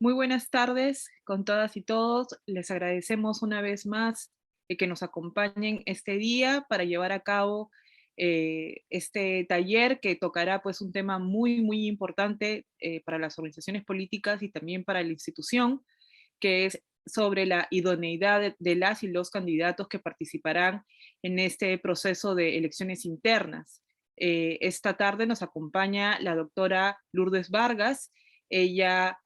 Muy buenas tardes con todas y todos. Les agradecemos una vez más que nos acompañen este día para llevar a cabo este taller que tocará pues un tema muy importante para las organizaciones políticas y también para la institución, que es sobre la idoneidad de las y los candidatos que participarán en este proceso de elecciones internas. Esta tarde nos acompaña la doctora Lourdes Vargas. Ella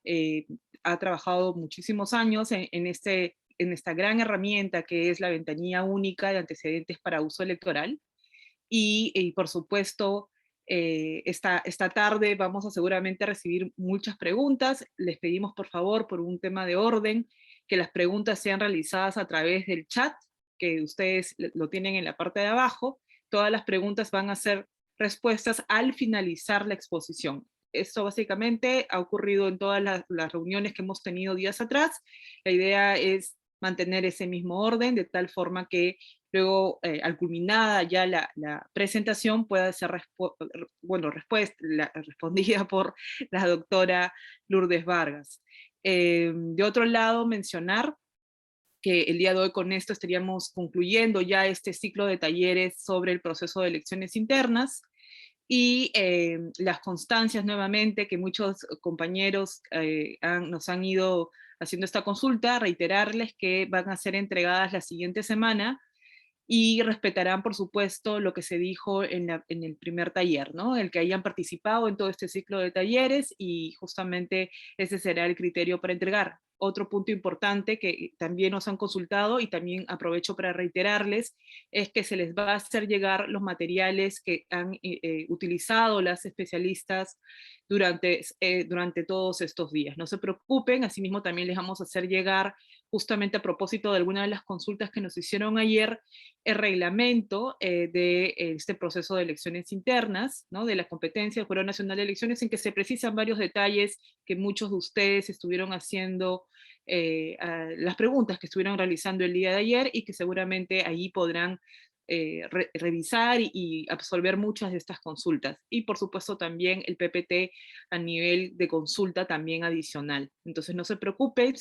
ha trabajado muchísimos años en esta gran herramienta que es la ventanilla única de antecedentes para uso electoral. Y por supuesto, esta tarde vamos a seguramente recibir muchas preguntas. Les pedimos por favor, por un tema de orden, que las preguntas sean realizadas a través del chat, que ustedes lo tienen en la parte de abajo. Todas las preguntas van a ser respuestas al finalizar la exposición. Esto básicamente ha ocurrido en todas las reuniones que hemos tenido días atrás. La idea es mantener ese mismo orden de tal forma que luego, al culminada ya la presentación, pueda ser respondida por la doctora Lourdes Vargas. De otro lado, mencionar que el día de hoy con esto estaríamos concluyendo ya este ciclo de talleres sobre el proceso de elecciones internas y las constancias nuevamente que muchos compañeros nos han ido haciendo esta consulta, reiterarles que van a ser entregadas la siguiente semana y respetarán, por supuesto, lo que se dijo en el primer taller, ¿no? El que hayan participado en todo este ciclo de talleres y justamente ese será el criterio para entregar. Otro punto importante que también nos han consultado y también aprovecho para reiterarles es que se les va a hacer llegar los materiales que han utilizado las especialistas durante todos estos días. No se preocupen, asimismo también les vamos a hacer llegar, justamente a propósito de alguna de las consultas que nos hicieron ayer, el reglamento de este proceso de elecciones internas, ¿no? De la competencia del Jurado Nacional de Elecciones, en que se precisan varios detalles que muchos de ustedes estuvieron haciendo, las preguntas que estuvieron realizando el día de ayer y que seguramente allí podrán revisar y absolver muchas de estas consultas. Y por supuesto también el PPT a nivel de consulta también adicional. Entonces no se preocupen,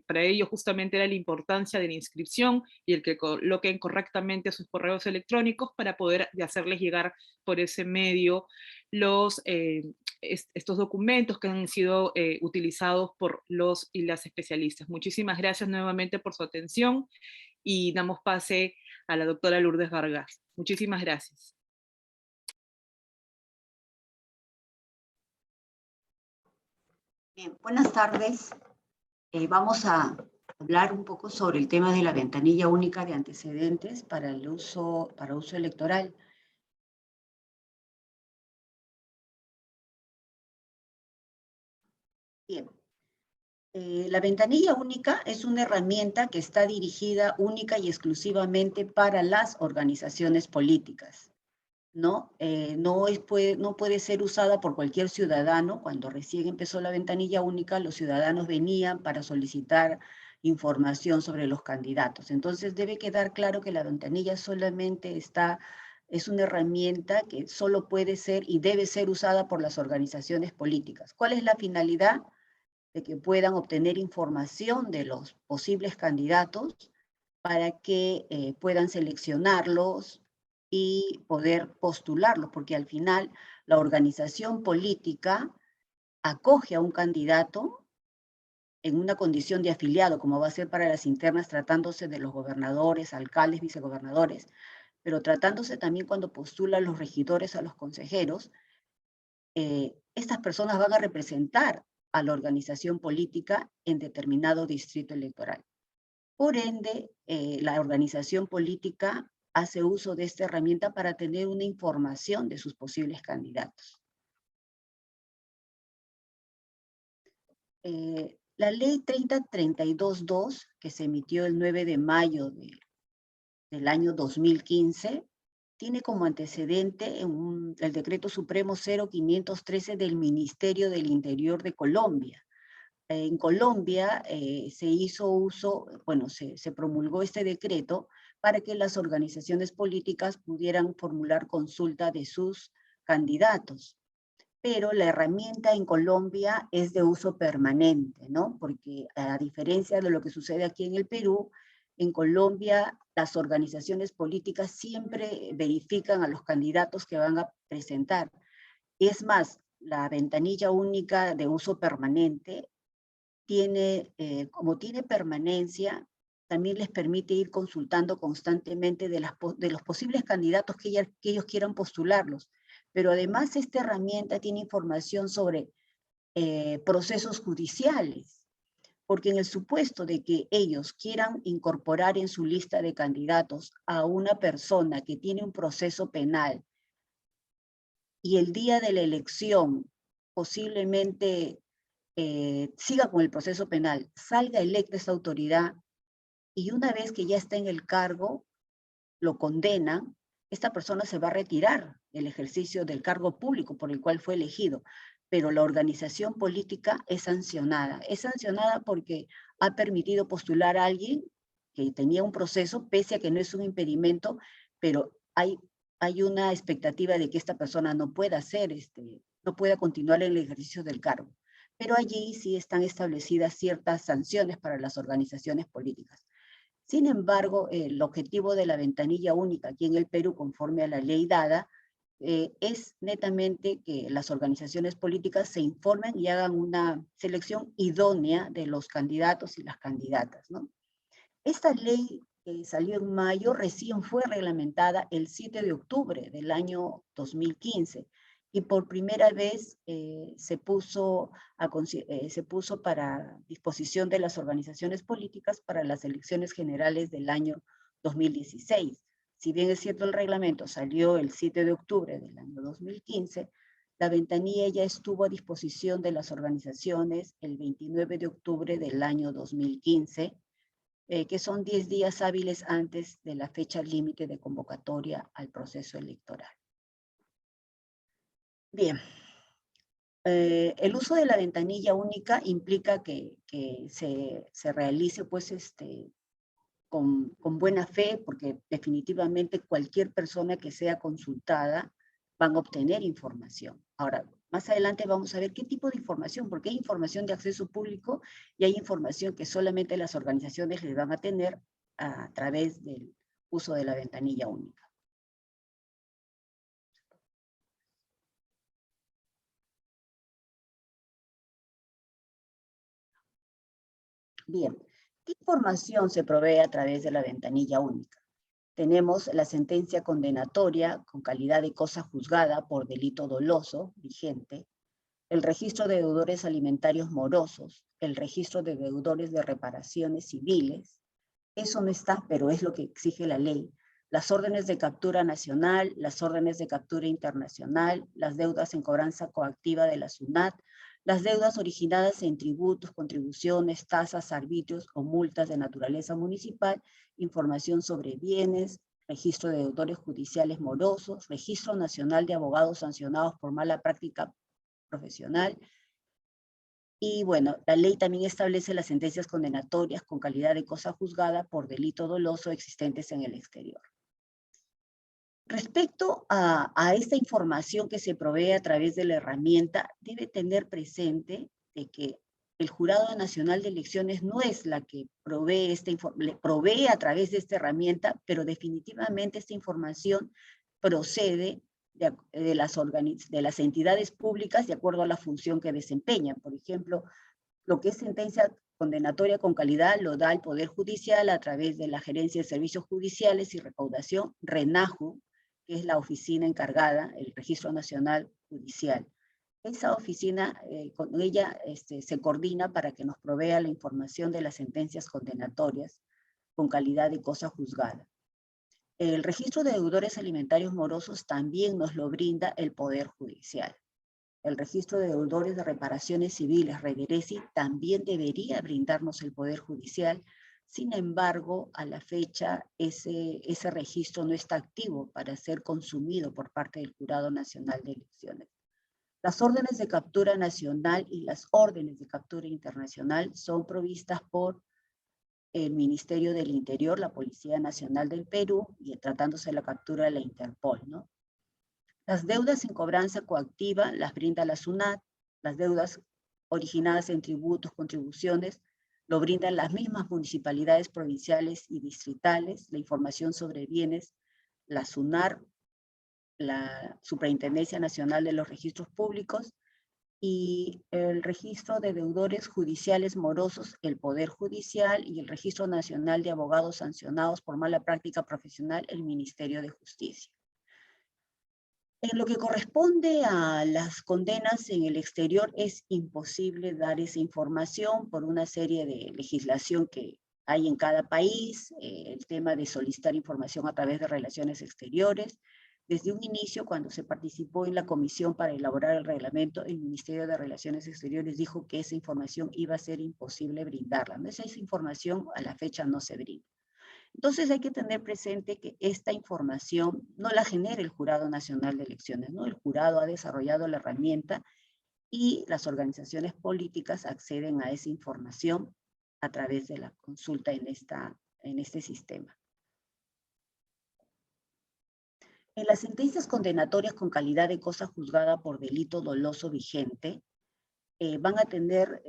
para ello justamente era la importancia de la inscripción y el que coloquen correctamente sus correos electrónicos para poder hacerles llegar por ese medio estos documentos que han sido utilizados por los y las especialistas. Muchísimas gracias nuevamente por su atención y damos pase a la doctora Lourdes Vargas. Muchísimas gracias. Bien, buenas tardes. Vamos a hablar un poco sobre el tema de la ventanilla única de antecedentes para uso electoral. Bien. La ventanilla única es una herramienta que está dirigida única y exclusivamente para las organizaciones políticas, ¿no? No puede ser usada por cualquier ciudadano. Cuando recién empezó la ventanilla única, los ciudadanos venían para solicitar información sobre los candidatos. Entonces debe quedar claro que la ventanilla solamente es una herramienta que solo puede ser y debe ser usada por las organizaciones políticas. ¿Cuál es la finalidad? De que puedan obtener información de los posibles candidatos para que puedan seleccionarlos y poder postularlos, porque al final la organización política acoge a un candidato en una condición de afiliado, como va a ser para las internas, tratándose de los gobernadores, alcaldes, vicegobernadores, pero tratándose también cuando postulan los regidores a los consejeros, estas personas van a representar a la organización política en determinado distrito electoral. Por ende, la organización política hace uso de esta herramienta para tener una información de sus posibles candidatos. La ley 3032-2, que se emitió el 9 de mayo del año 2015, tiene como antecedente el Decreto Supremo 0513 del Ministerio del Interior de Colombia. En Colombia se promulgó este decreto para que las organizaciones políticas pudieran formular consulta de sus candidatos. pero la herramienta en Colombia es de uso permanente, ¿no? Porque a diferencia de lo que sucede aquí en el Perú, en Colombia las organizaciones políticas siempre verifican a los candidatos que van a presentar. Es más, la ventanilla única de uso permanente tiene, como tiene permanencia, también les permite ir consultando constantemente de los posibles candidatos que ellos quieran postularlos. Pero además esta herramienta tiene información sobre procesos judiciales, porque en el supuesto de que ellos quieran incorporar en su lista de candidatos a una persona que tiene un proceso penal y el día de la elección posiblemente siga con el proceso penal, salga electa esa autoridad y una vez que ya está en el cargo, lo condenan, esta persona se va a retirar del ejercicio del cargo público por el cual fue elegido, pero la organización política es sancionada. Es sancionada porque ha permitido postular a alguien que tenía un proceso, pese a que no es un impedimento, pero hay una expectativa de que esta persona no pueda hacer, no pueda continuar en el ejercicio del cargo. Pero allí sí están establecidas ciertas sanciones para las organizaciones políticas. Sin embargo, el objetivo de la ventanilla única aquí en el Perú, conforme a la ley dada, es netamente que las organizaciones políticas se informen y hagan una selección idónea de los candidatos y las candidatas, ¿no? Esta ley que salió en mayo recién fue reglamentada el 7 de octubre del año 2015 y por primera vez se puso para disposición de las organizaciones políticas para las elecciones generales del año 2016. Si bien es cierto el reglamento salió el 7 de octubre del año 2015, la ventanilla ya estuvo a disposición de las organizaciones el 29 de octubre del año 2015, que son 10 días hábiles antes de la fecha límite de convocatoria al proceso electoral. Bien, el uso de la ventanilla única implica que se realice pues, con buena fe, porque definitivamente cualquier persona que sea consultada van a obtener información. Ahora, más adelante vamos a ver qué tipo de información, porque hay información de acceso público y hay información que solamente las organizaciones les van a tener a través del uso de la ventanilla única. Bien, ¿qué información se provee a través de la ventanilla única? Tenemos la sentencia condenatoria con calidad de cosa juzgada por delito doloso vigente, el registro de deudores alimentarios morosos, el registro de deudores de reparaciones civiles. Eso no está, pero es lo que exige la ley. Las órdenes de captura nacional, las órdenes de captura internacional, las deudas en cobranza coactiva de la SUNAT, las deudas originadas en tributos, contribuciones, tasas, arbitrios o multas de naturaleza municipal, información sobre bienes, registro de deudores judiciales morosos, registro nacional de abogados sancionados por mala práctica profesional. Y bueno, la ley también establece las sentencias condenatorias con calidad de cosa juzgada por delito doloso existentes en el exterior. Respecto a esta información que se provee a través de la herramienta, debe tener presente de que el Jurado Nacional de Elecciones no es la que provee provee a través de esta herramienta, pero definitivamente esta información procede de las entidades públicas de acuerdo a la función que desempeñan. Por ejemplo, lo que es sentencia condenatoria con calidad lo da el Poder Judicial a través de la Gerencia de Servicios Judiciales y Recaudación, RENAJU, que es la oficina encargada, el Registro Nacional Judicial. Esa oficina, con ella se coordina para que nos provea la información de las sentencias condenatorias con calidad de cosa juzgada. El registro de deudores alimentarios morosos también nos lo brinda el Poder Judicial. El registro de deudores de reparaciones civiles, Rederesi, también debería brindarnos el Poder Judicial. Sin embargo, a la fecha, ese registro no está activo para ser consumido por parte del Jurado Nacional de Elecciones. Las órdenes de captura nacional y las órdenes de captura internacional son provistas por el Ministerio del Interior, la Policía Nacional del Perú, y tratándose de la captura de la Interpol, ¿no? Las deudas en cobranza coactiva las brinda la SUNAT, las deudas originadas en tributos, contribuciones, lo brindan las mismas municipalidades provinciales y distritales, la información sobre bienes, la SUNAR, la Superintendencia Nacional de los Registros Públicos, y el registro de deudores judiciales morosos, el Poder Judicial, y el Registro Nacional de Abogados Sancionados por Mala Práctica Profesional, el Ministerio de Justicia. En lo que corresponde a las condenas en el exterior, es imposible dar esa información por una serie de legislación que hay en cada país, el tema de solicitar información a través de relaciones exteriores. Desde un inicio, cuando se participó en la comisión para elaborar el reglamento, el Ministerio de Relaciones Exteriores dijo que esa información iba a ser imposible brindarla. Esa información a la fecha no se brinda. Entonces hay que tener presente que esta información no la genera el Jurado Nacional de Elecciones, ¿no? El jurado ha desarrollado la herramienta y las organizaciones políticas acceden a esa información a través de la consulta en este sistema. En las sentencias condenatorias con calidad de cosa juzgada por delito doloso vigente, van a tener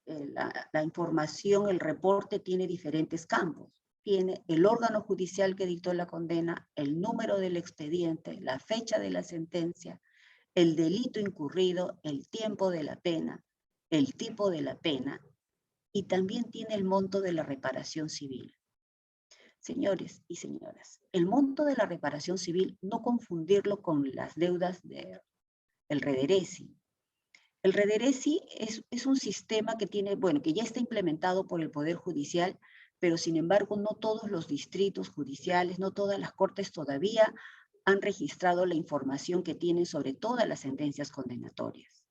la información, el reporte tiene diferentes campos. Tiene el órgano judicial que dictó la condena, el número del expediente, la fecha de la sentencia, el delito incurrido, el tiempo de la pena, el tipo de la pena, y también tiene el monto de la reparación civil. Señores y señoras, el monto de la reparación civil, no confundirlo con las deudas del Rederesi. El Rederesi es un sistema que tiene, bueno, que ya está implementado por el Poder Judicial, pero sin embargo no todos los distritos judiciales, no todas las cortes todavía han registrado la información que tienen sobre todas las sentencias condenatorias,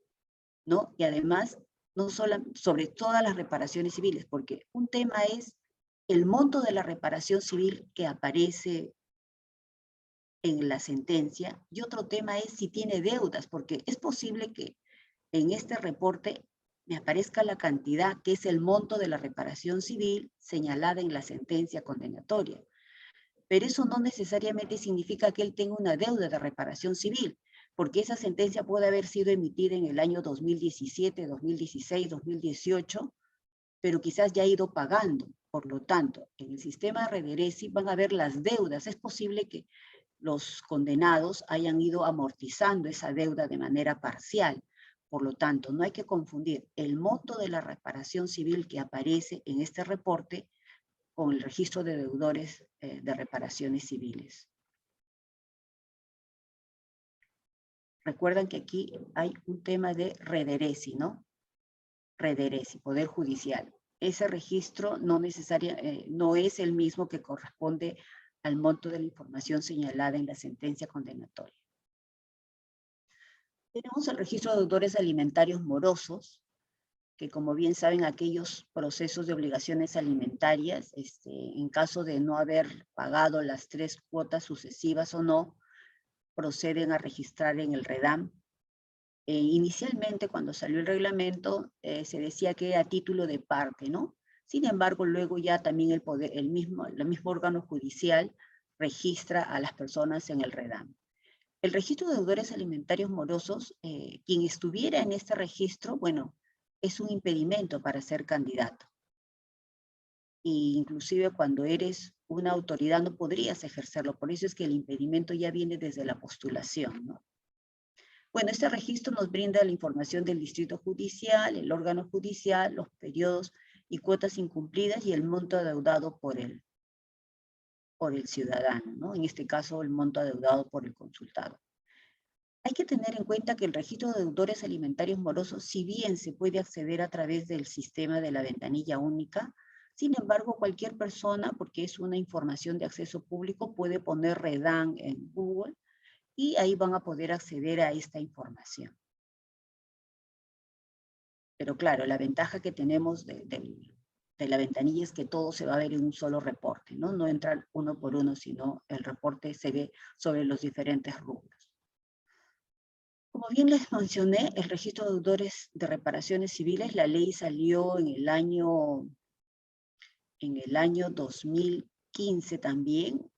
¿no? Y además, no solo sobre todas las reparaciones civiles, porque un tema es el monto de la reparación civil que aparece en la sentencia, y otro tema es si tiene deudas, porque es posible que en este reporte me aparezca la cantidad que es el monto de la reparación civil señalada en la sentencia condenatoria. Pero eso no necesariamente significa que él tenga una deuda de reparación civil, porque esa sentencia puede haber sido emitida en el año 2017, 2016, 2018, pero quizás ya ha ido pagando. Por lo tanto, en el sistema de Rederesi van a ver las deudas. Es posible que los condenados hayan ido amortizando esa deuda de manera parcial. Por lo tanto, no hay que confundir el monto de la reparación civil que aparece en este reporte con el registro de deudores de reparaciones civiles. Recuerdan que aquí hay un tema de Rederesi, ¿no? Rederesi, Poder Judicial. Ese registro no es el mismo que corresponde al monto de la información señalada en la sentencia condenatoria. Tenemos el registro de deudores alimentarios morosos, que como bien saben, aquellos procesos de obligaciones alimentarias, en caso de no haber pagado las 3 cuotas sucesivas o no, proceden a registrar en el REDAM. Inicialmente, cuando salió el reglamento, se decía que era a título de parte, ¿no? Sin embargo, luego ya también el mismo órgano judicial registra a las personas en el REDAM. El registro de deudores alimentarios morosos, quien estuviera en este registro, bueno, es un impedimento para ser candidato. E inclusive cuando eres una autoridad no podrías ejercerlo, por eso es que el impedimento ya viene desde la postulación, ¿no? Bueno, este registro nos brinda la información del distrito judicial, el órgano judicial, los periodos y cuotas incumplidas y el monto adeudado por el ciudadano, ¿no? En este caso, el monto adeudado por el consultado. Hay que tener en cuenta que el registro de deudores alimentarios morosos, si bien se puede acceder a través del sistema de la ventanilla única, sin embargo, cualquier persona, porque es una información de acceso público, puede poner REDAM en Google y ahí van a poder acceder a esta información. Pero claro, la ventaja que tenemos de la ventanilla es que todo se va a ver en un solo reporte, ¿no? No entra uno por uno, sino el reporte se ve sobre los diferentes rubros. Como bien les mencioné, el registro de deudores de reparaciones civiles, la ley salió en el año 2015 también,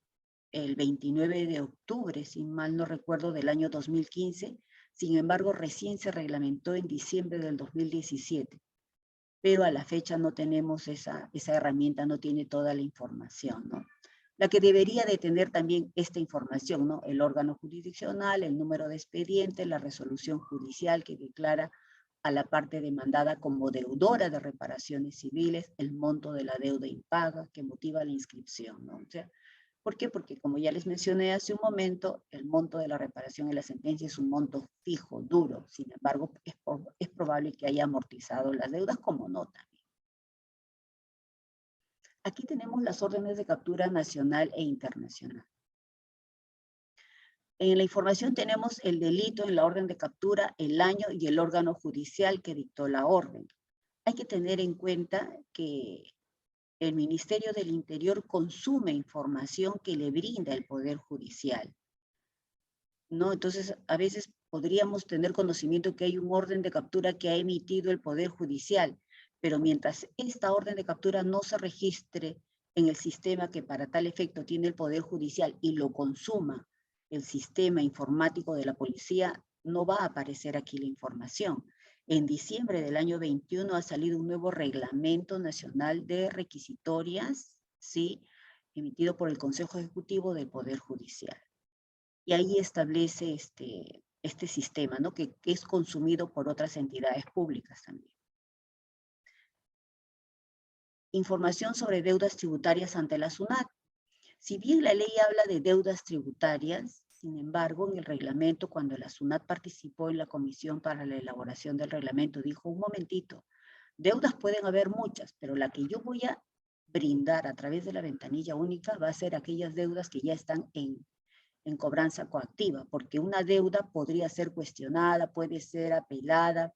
el 29 de octubre, si mal no recuerdo, del año 2015. Sin embargo, recién se reglamentó en diciembre del 2017. Pero a la fecha no tenemos esa herramienta, no tiene toda la información, ¿no? La que debería de tener también esta información, ¿no? El órgano jurisdiccional, el número de expediente, la resolución judicial que declara a la parte demandada como deudora de reparaciones civiles, el monto de la deuda impaga que motiva la inscripción, ¿no? O sea, ¿por qué? Porque como ya les mencioné hace un momento, el monto de la reparación en la sentencia es un monto fijo, duro. Sin embargo, es probable que haya amortizado las deudas como no también. Aquí tenemos las órdenes de captura nacional e internacional. En la información tenemos el delito en la orden de captura, el año y el órgano judicial que dictó la orden. Hay que tener en cuenta que el Ministerio del Interior consume información que le brinda el Poder Judicial, ¿no? Entonces, a veces podríamos tener conocimiento que hay un orden de captura que ha emitido el Poder Judicial, pero mientras esta orden de captura no se registre en el sistema que para tal efecto tiene el Poder Judicial y lo consuma el sistema informático de la policía, no va a aparecer aquí la información. En diciembre del año 21 ha salido un nuevo Reglamento Nacional de Requisitorias, ¿sí? Emitido por el Consejo Ejecutivo del Poder Judicial. Y ahí establece este sistema, ¿no? Que es consumido por otras entidades públicas también. Información sobre deudas tributarias ante la SUNAT. Si bien la ley habla de deudas tributarias, sin embargo, en el reglamento, cuando la SUNAT participó en la comisión para la elaboración del reglamento, dijo, un momentito, deudas pueden haber muchas, pero la que yo voy a brindar a través de la ventanilla única va a ser aquellas deudas que ya están en cobranza coactiva, porque una deuda podría ser cuestionada, puede ser apelada.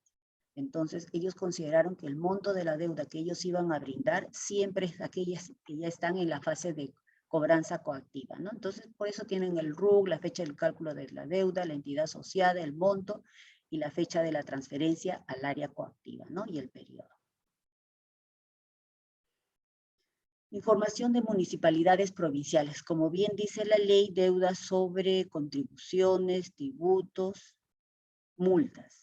Entonces, ellos consideraron que el monto de la deuda que ellos iban a brindar siempre es aquellas que ya están en la fase de cobranza coactiva, ¿no? Entonces, por eso tienen el RUC, la fecha del cálculo de la deuda, la entidad asociada, el monto y la fecha de la transferencia al área coactiva, ¿no? Y el periodo. Información de municipalidades provinciales. Como bien dice la ley, deudas sobre contribuciones, tributos, multas.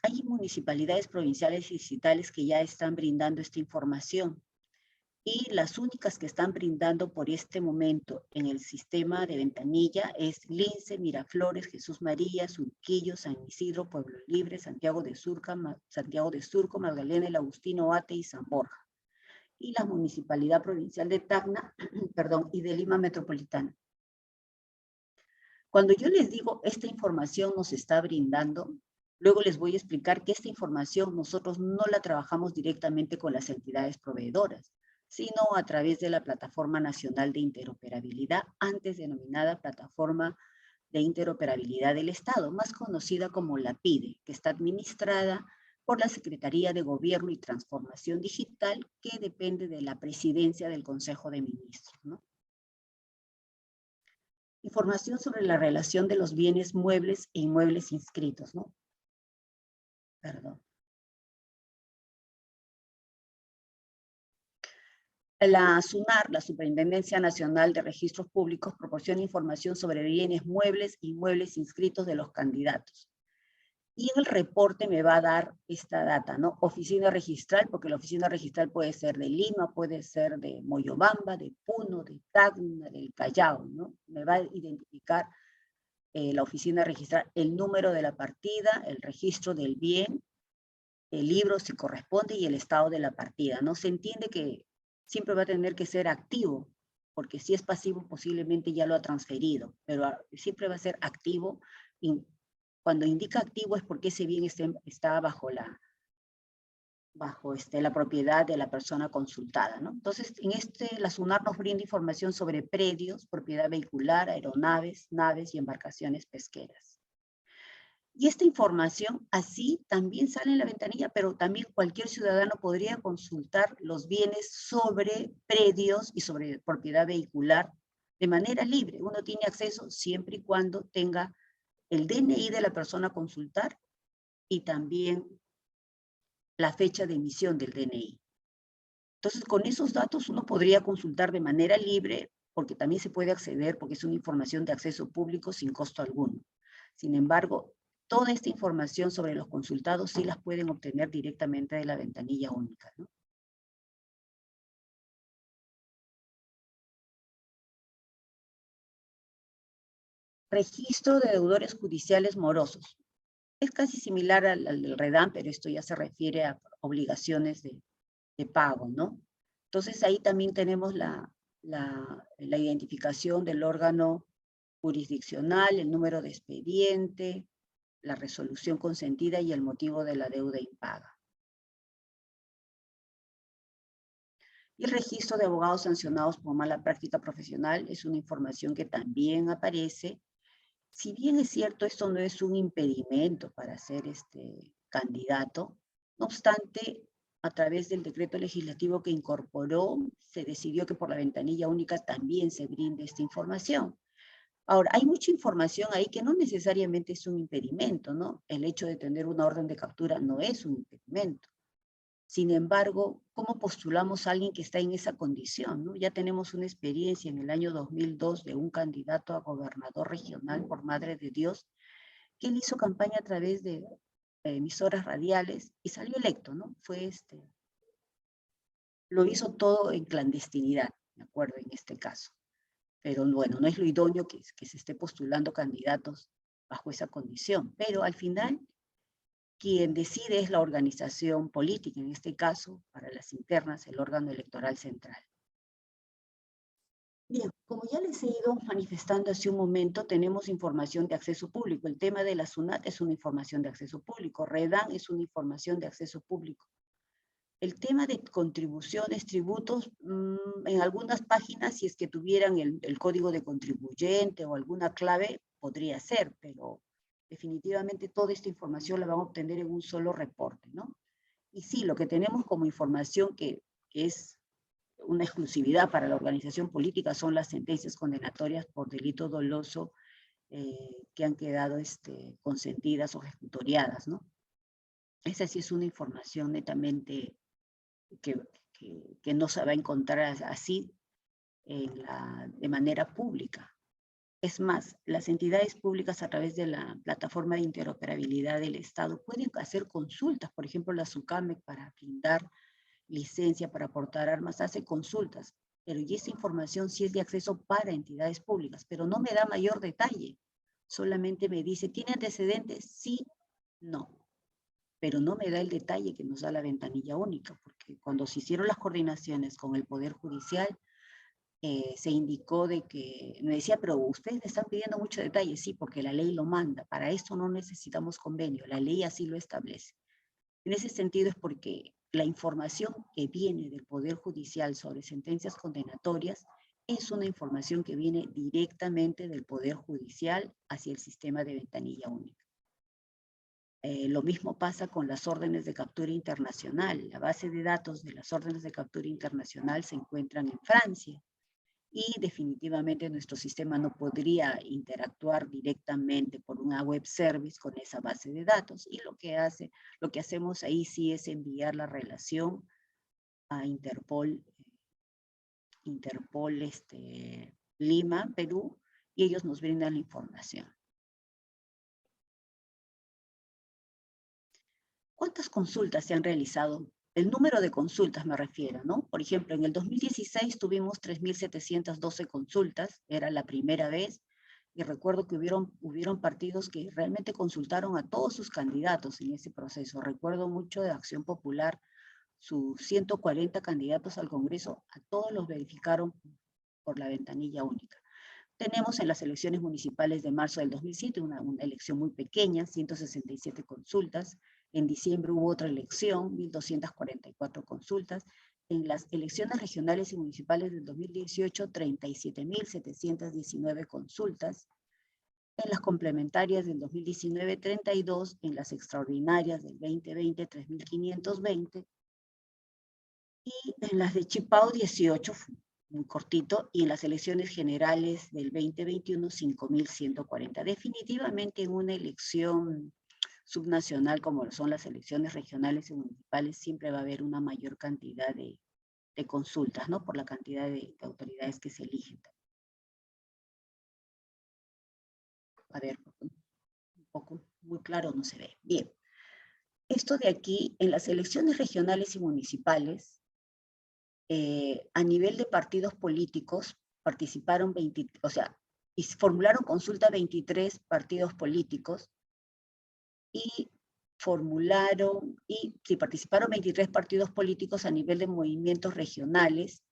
Hay municipalidades provinciales y distritales que ya están brindando esta información. Y las únicas que están brindando por este momento en el sistema de ventanilla es Lince, Miraflores, Jesús María, Surquillo, San Isidro, Pueblo Libre, Santiago de Surco, Magdalena, El Agustino, Ate y San Borja. Y la Municipalidad Provincial de Tacna, perdón, y de Lima Metropolitana. Cuando yo les digo esta información nos está brindando, luego les voy a explicar que esta información nosotros no la trabajamos directamente con las entidades proveedoras, sino a través de la Plataforma Nacional de Interoperabilidad, antes denominada Plataforma de Interoperabilidad del Estado, más conocida como la PIDE, que está administrada por la Secretaría de Gobierno y Transformación Digital, que depende de la Presidencia del Consejo de Ministros, ¿no? Información sobre la relación de los bienes muebles e inmuebles inscritos, ¿no? Perdón. La SUNAR, la Superintendencia Nacional de Registros Públicos, proporciona información sobre bienes muebles e inmuebles inscritos de los candidatos. Y en el reporte me va a dar esta data, ¿no? Oficina registral, porque la oficina registral puede ser de Lima, puede ser de Moyobamba, de Puno, de Tacna, del Callao, ¿no? Me va a identificar la oficina registral, el número de la partida, el registro del bien, el libro si corresponde y el estado de la partida, ¿no? Se entiende que siempre va a tener que ser activo, porque si es pasivo posiblemente ya lo ha transferido, pero siempre va a ser activo y cuando indica activo es porque ese bien está bajo la propiedad de la persona consultada, ¿no? Entonces, la SUNAR nos brinda información sobre predios, propiedad vehicular, aeronaves, naves y embarcaciones pesqueras. Y esta información así también sale en la ventanilla, pero también cualquier ciudadano podría consultar los bienes sobre predios y sobre propiedad vehicular de manera libre. Uno tiene acceso siempre y cuando tenga el DNI de la persona a consultar y también la fecha de emisión del DNI. Entonces, con esos datos uno podría consultar de manera libre, porque también se puede acceder, porque es una información de acceso público sin costo alguno. Sin embargo, toda esta información sobre los consultados sí las pueden obtener directamente de la ventanilla única, ¿no? Registro de deudores judiciales morosos. Es casi similar al del REDAM, pero esto ya se refiere a obligaciones de pago, ¿no? Entonces ahí también tenemos la identificación del órgano jurisdiccional, el número de expediente, la resolución consentida y el motivo de la deuda impaga. Y el registro de abogados sancionados por mala práctica profesional es una información que también aparece. Si bien es cierto, esto no es un impedimento para ser candidato, no obstante, a través del decreto legislativo que incorporó, se decidió que por la ventanilla única también se brinde esta información. Ahora, hay mucha información ahí que no necesariamente es un impedimento, ¿no? El hecho de tener una orden de captura no es un impedimento. Sin embargo, ¿cómo postulamos a alguien que está en esa condición, ¿no? Ya tenemos una experiencia en el año 2002 de un candidato a gobernador regional por Madre de Dios, que él hizo campaña a través de emisoras radiales y salió electo, ¿no? Lo hizo todo en clandestinidad, me acuerdo en este caso. Pero bueno, no es lo idóneo que se esté postulando candidatos bajo esa condición. Pero al final, quien decide es la organización política, en este caso, para las internas, el órgano electoral central. Bien, como ya les he ido manifestando hace un momento, tenemos información de acceso público. El tema de la SUNAT es una información de acceso público. REDAN es una información de acceso público. El tema de contribuciones, tributos, en algunas páginas, si es que tuvieran el código de contribuyente o alguna clave, podría ser, pero definitivamente toda esta información la van a obtener en un solo reporte, ¿no? Y sí, lo que tenemos como información que es una exclusividad para la organización política son las sentencias condenatorias por delito doloso que han quedado consentidas o ejecutoriadas, ¿no? Esa sí es una información netamente que, que no se va a encontrar así de manera pública. Es más, las entidades públicas a través de la plataforma de interoperabilidad del Estado pueden hacer consultas, por ejemplo, la SUCAMEC para brindar licencia para portar armas hace consultas, pero y esa información sí es de acceso para entidades públicas, pero no me da mayor detalle, solamente me dice, ¿tiene antecedentes? Sí, no, pero no me da el detalle que nos da la ventanilla única, porque cuando se hicieron las coordinaciones con el Poder Judicial, se indicó de que, me decía, pero ustedes están pidiendo mucho detalle, sí, porque la ley lo manda, para esto no necesitamos convenio, la ley así lo establece. En ese sentido es porque la información que viene del Poder Judicial sobre sentencias condenatorias es una información que viene directamente del Poder Judicial hacia el sistema de ventanilla única. Lo mismo pasa con las órdenes de captura internacional. La base de datos de las órdenes de captura internacional se encuentran en Francia y definitivamente nuestro sistema no podría interactuar directamente por una web service con esa base de datos. Y lo que hacemos ahí sí es enviar la relación a Interpol Lima, Perú, y ellos nos brindan la información. ¿Cuántas consultas se han realizado? El número de consultas me refiero, ¿no? Por ejemplo, en el 2016 tuvimos 3.712 consultas, era la primera vez, y recuerdo que hubieron partidos que realmente consultaron a todos sus candidatos en ese proceso. Recuerdo mucho de Acción Popular, sus 140 candidatos al Congreso, a todos los verificaron por la ventanilla única. Tenemos en las elecciones municipales de marzo del 2007 una elección muy pequeña, 167 consultas. En diciembre hubo otra elección, 1.244 consultas. En las elecciones regionales y municipales del 2018, 37.719 consultas. En las complementarias del 2019, 32. En las extraordinarias del 2020, 3.520. Y en las de Chipao, 18, muy cortito, y en las elecciones generales del 2021, 5.140. Definitivamente en una elección subnacional, como son las elecciones regionales y municipales, siempre va a haber una mayor cantidad de consultas, ¿no? Por la cantidad de autoridades que se eligen. A ver, un poco muy claro no se ve. Bien. Esto de aquí, en las elecciones regionales y municipales, a nivel de partidos políticos, participaron y formularon consulta 23 partidos políticos y participaron 23 partidos políticos a nivel de movimientos regionales.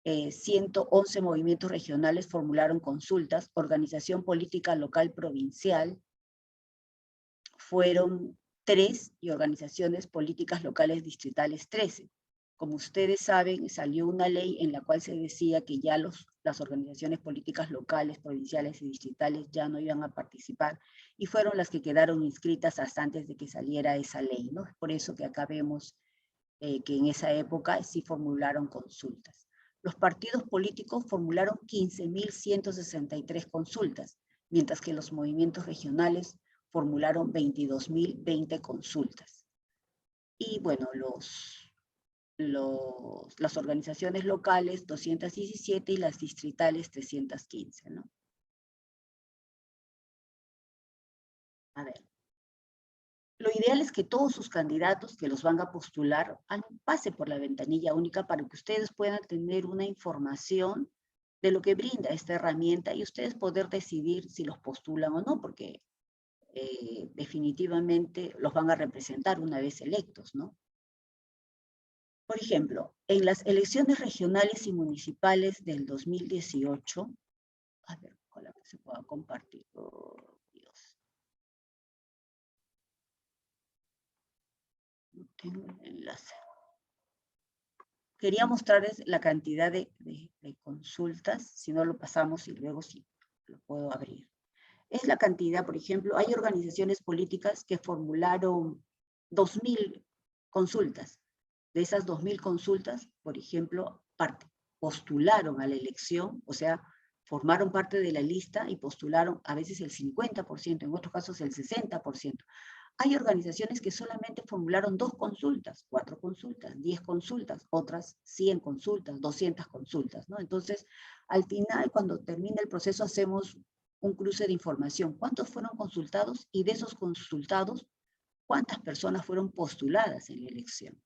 111 movimientos regionales formularon consultas, organización política local provincial fueron 3 y organizaciones políticas locales distritales 13. Como ustedes saben, salió una ley en la cual se decía que ya las organizaciones políticas locales, provinciales y distritales ya no iban a participar, y fueron las que quedaron inscritas hasta antes de que saliera esa ley, ¿no? Por eso que acá vemos que en esa época sí formularon consultas. Los partidos políticos formularon 15.163 consultas, mientras que los movimientos regionales formularon 22.020 consultas. Y bueno, las organizaciones locales 217 y las distritales 315, ¿no? A ver. Lo ideal es que todos sus candidatos que los van a postular pasen por la ventanilla única para que ustedes puedan tener una información de lo que brinda esta herramienta y ustedes poder decidir si los postulan o no, porque definitivamente los van a representar una vez electos, ¿no? Por ejemplo, en las elecciones regionales y municipales del 2018, a ver, ojalá que se pueda compartir. Oh, Dios. No tengo el enlace. Quería mostrarles la cantidad de consultas, si no lo pasamos y luego sí lo puedo abrir. Es la cantidad, por ejemplo, hay organizaciones políticas que formularon 2.000 consultas. De esas 2.000 consultas, por ejemplo, postularon a la elección, o sea, formaron parte de la lista y postularon a veces el 50%, en otros casos el 60%. Hay organizaciones que solamente formularon 2 consultas, 4 consultas, 10 consultas, otras 100 consultas, 200 consultas, ¿no? Entonces, al final, cuando termina el proceso, hacemos un cruce de información. ¿Cuántos fueron consultados? Y de esos consultados, ¿cuántas personas fueron postuladas en la elección?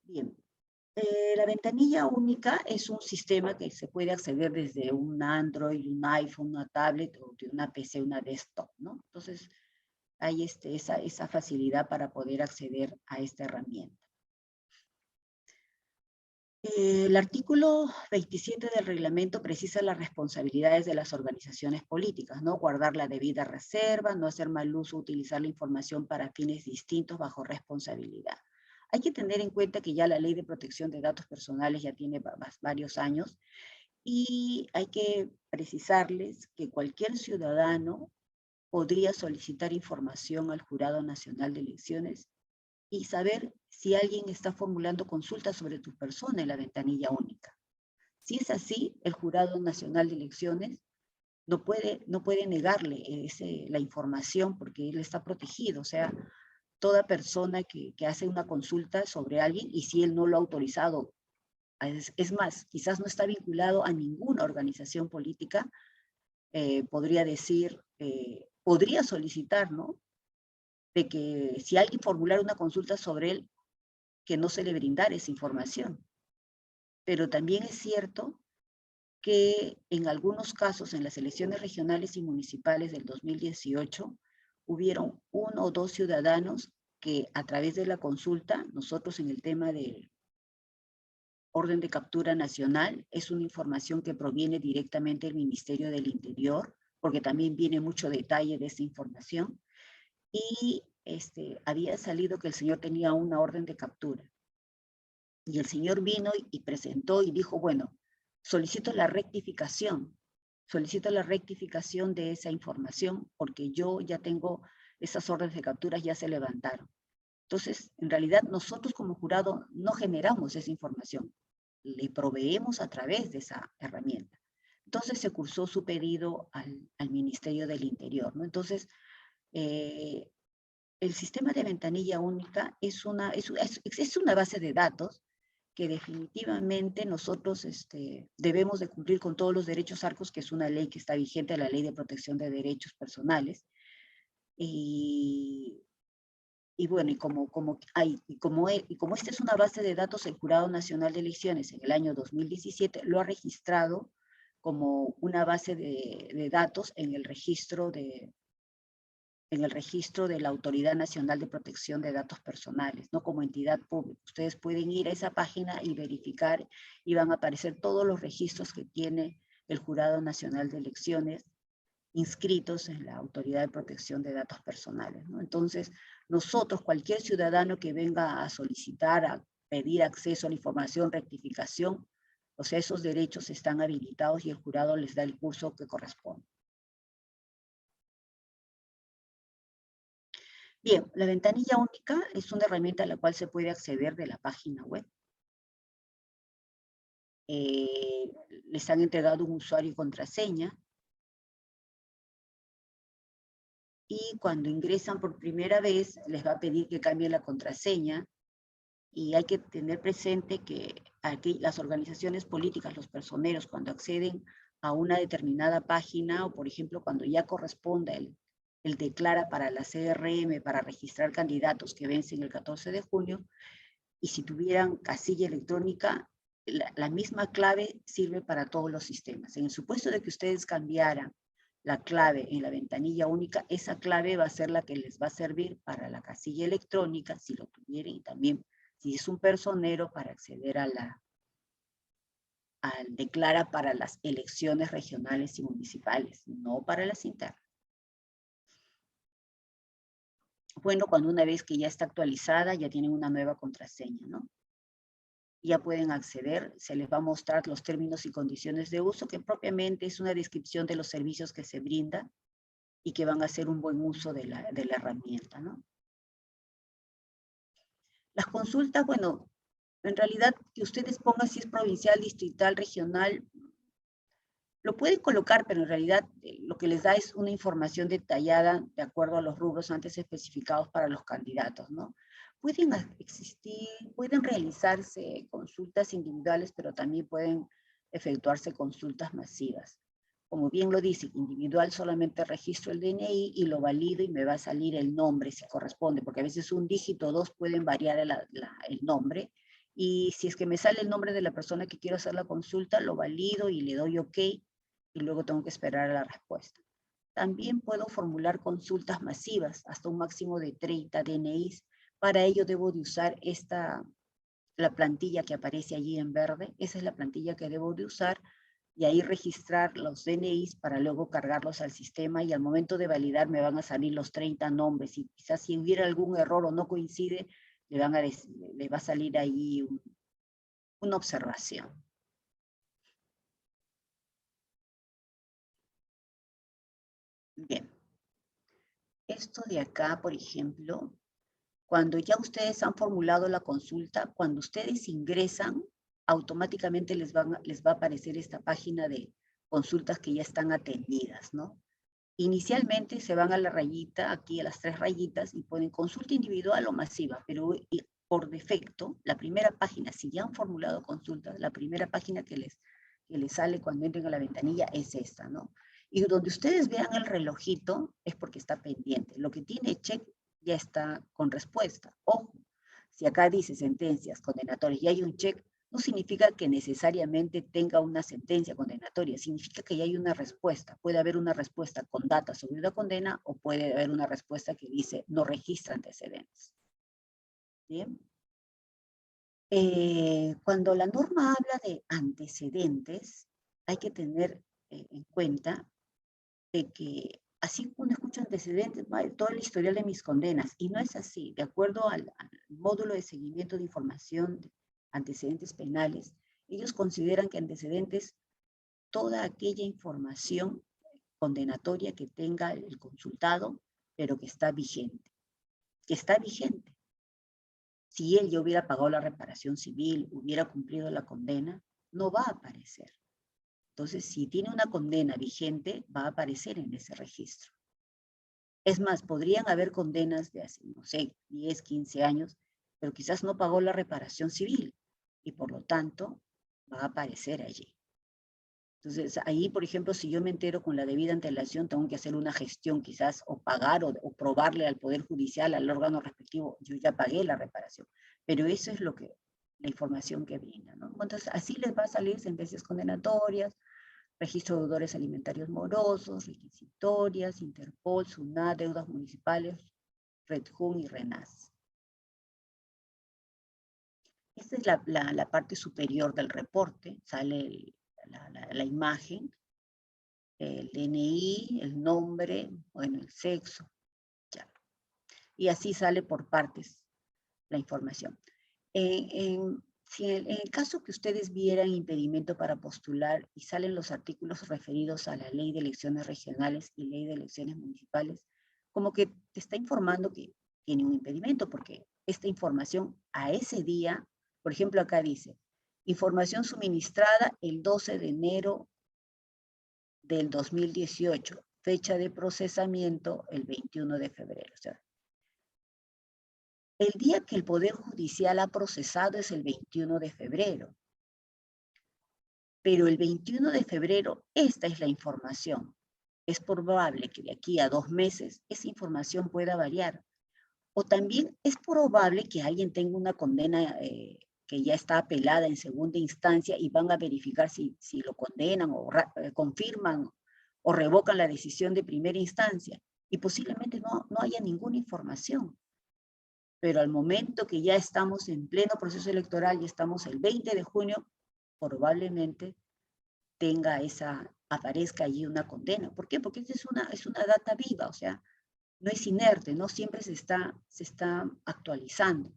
Bien. La ventanilla única es un sistema que se puede acceder desde un Android, un iPhone, una tablet o de una PC, una desktop, ¿no? Entonces, hay esa facilidad para poder acceder a esta herramienta. El artículo 27 del reglamento precisa las responsabilidades de las organizaciones políticas, ¿no? Guardar la debida reserva, no hacer mal uso, utilizar la información para fines distintos bajo responsabilidad. Hay que tener en cuenta que ya la Ley de Protección de Datos Personales ya tiene varios años y hay que precisarles que cualquier ciudadano podría solicitar información al Jurado Nacional de Elecciones y saber si alguien está formulando consultas sobre tu persona en la ventanilla única. Si es así, el Jurado Nacional de Elecciones no puede negarle la información porque él está protegido. O sea, toda persona que hace una consulta sobre alguien y si él no lo ha autorizado, es más, quizás no está vinculado a ninguna organización política, podría decir, podría solicitar, ¿no? De que si alguien formulara una consulta sobre él, que no se le brindara esa información. Pero también es cierto que en algunos casos, en las elecciones regionales y municipales del 2018, hubieron 1 o 2 ciudadanos que a través de la consulta, nosotros en el tema del orden de captura nacional, es una información que proviene directamente del Ministerio del Interior, porque también viene mucho detalle de esa información, y había salido que el señor tenía una orden de captura. Y el señor vino y presentó y dijo, bueno, solicito la rectificación de esa información porque yo ya tengo esas órdenes de captura, ya se levantaron. Entonces, en realidad nosotros como jurado no generamos esa información, le proveemos a través de esa herramienta. Entonces se cursó su pedido al Ministerio del Interior, ¿no? Entonces, el sistema de ventanilla única es una base de datos que definitivamente nosotros debemos de cumplir con todos los derechos ARCOS, que es una ley que está vigente, la Ley de Protección de Derechos Personales. Y bueno, como esta es una base de datos, el Jurado Nacional de Elecciones en el año 2017 lo ha registrado como una base de datos en el registro de la Autoridad Nacional de Protección de Datos Personales, no como entidad pública. Ustedes pueden ir a esa página y verificar y van a aparecer todos los registros que tiene el Jurado Nacional de Elecciones inscritos en la Autoridad de Protección de Datos Personales, ¿no? Entonces, nosotros, cualquier ciudadano que venga a solicitar, a pedir acceso a la información, rectificación, o sea, esos derechos están habilitados y el jurado les da el curso que corresponde. Bien, la ventanilla única es una herramienta a la cual se puede acceder de la página web. Les han entregado un usuario y contraseña. Y cuando ingresan por primera vez, les va a pedir que cambien la contraseña. Y hay que tener presente que aquí las organizaciones políticas, los personeros, cuando acceden a una determinada página, o por ejemplo, cuando ya corresponda el declara para la CRM, para registrar candidatos que vencen el 14 de junio, y si tuvieran casilla electrónica, la misma clave sirve para todos los sistemas. En el supuesto de que ustedes cambiaran la clave en la ventanilla única, esa clave va a ser la que les va a servir para la casilla electrónica, si lo tuvieran, y también si es un personero para acceder al declara para las elecciones regionales y municipales, no para las internas. Bueno, cuando una vez que ya está actualizada, ya tienen una nueva contraseña, ¿no? Ya pueden acceder, se les va a mostrar los términos y condiciones de uso, que propiamente es una descripción de los servicios que se brindan y que van a hacer un buen uso de la herramienta, ¿no? Las consultas, bueno, en realidad que ustedes pongan si es provincial, distrital, regional, lo pueden colocar, pero en realidad lo que les da es una información detallada de acuerdo a los rubros antes especificados para los candidatos, ¿no? Pueden existir, pueden realizarse consultas individuales, pero también pueden efectuarse consultas masivas. Como bien lo dice, individual solamente registro el DNI y lo valido y me va a salir el nombre si corresponde, porque a veces un dígito o dos pueden variar el nombre. Y si es que me sale el nombre de la persona que quiero hacer la consulta, lo valido y le doy OK y luego tengo que esperar a la respuesta. También puedo formular consultas masivas, hasta un máximo de 30 DNIs. Para ello debo de usar la plantilla que aparece allí en verde. Esa es la plantilla que debo de usar y ahí registrar los DNIs para luego cargarlos al sistema y al momento de validar me van a salir los 30 nombres y quizás si hubiera algún error o no coincide, le va a salir ahí una observación. Bien. Esto de acá, por ejemplo, cuando ya ustedes han formulado la consulta, cuando ustedes ingresan, automáticamente les va a aparecer esta página de consultas que ya están atendidas, ¿no? Inicialmente se van a la rayita, aquí a las 3 rayitas, y ponen consulta individual o masiva, pero por defecto, la primera página, si ya han formulado consultas, la primera página que les sale cuando entren a la ventanilla es esta, ¿no? Y donde ustedes vean el relojito es porque está pendiente. Lo que tiene check ya está con respuesta. Ojo, si acá dice sentencias condenatorias y hay un check, no significa que necesariamente tenga una sentencia condenatoria, significa que ya hay una respuesta. Puede haber una respuesta con data sobre una condena o puede haber una respuesta que dice no registra antecedentes. ¿Bien? Cuando la norma habla de antecedentes, hay que tener en cuenta de que así uno escucha antecedentes, todo el historial de mis condenas, y no es así. De acuerdo al módulo de seguimiento de información de antecedentes penales, ellos consideran que antecedentes toda aquella información condenatoria que tenga el consultado, pero que está vigente. Que está vigente. Si él ya hubiera pagado la reparación civil, hubiera cumplido la condena, no va a aparecer. Entonces, si tiene una condena vigente, va a aparecer en ese registro. Es más, podrían haber condenas de hace, no sé, 10, 15 años, pero quizás no pagó la reparación civil y por lo tanto va a aparecer allí. Entonces, ahí, por ejemplo, si yo me entero con la debida antelación, tengo que hacer una gestión quizás o pagar o probarle al Poder Judicial, al órgano respectivo, yo ya pagué la reparación. Pero eso es lo que, la información que brinda, ¿no? Entonces, así les va a salir sentencias condenatorias, registro de deudores alimentarios morosos, requisitorias, Interpol, SUNAT, deudas municipales, RedJun y RENAS. Esta es la parte superior del reporte, sale la imagen, el DNI, el nombre, bueno, el sexo, ya. Y así sale por partes la información. Si en el caso que ustedes vieran impedimento para postular y salen los artículos referidos a la ley de elecciones regionales y ley de elecciones municipales, como que te está informando que tiene un impedimento, porque esta información a ese día, por ejemplo acá dice, información suministrada el 12 de enero del 2018, fecha de procesamiento el 21 de febrero. O sea, el día que el Poder Judicial ha procesado es el 21 de febrero. Pero el 21 de febrero, esta es la información. Es probable que de aquí a 2 meses esa información pueda variar. O también es probable que alguien tenga una condena que ya está apelada en segunda instancia y van a verificar si lo condenan o confirman o revocan la decisión de primera instancia. Y posiblemente no haya ninguna información. Pero al momento que ya estamos en pleno proceso electoral y estamos el 20 de junio, probablemente aparezca allí una condena. ¿Por qué? Porque esta es una data viva, o sea, no es inerte, no siempre se está actualizando.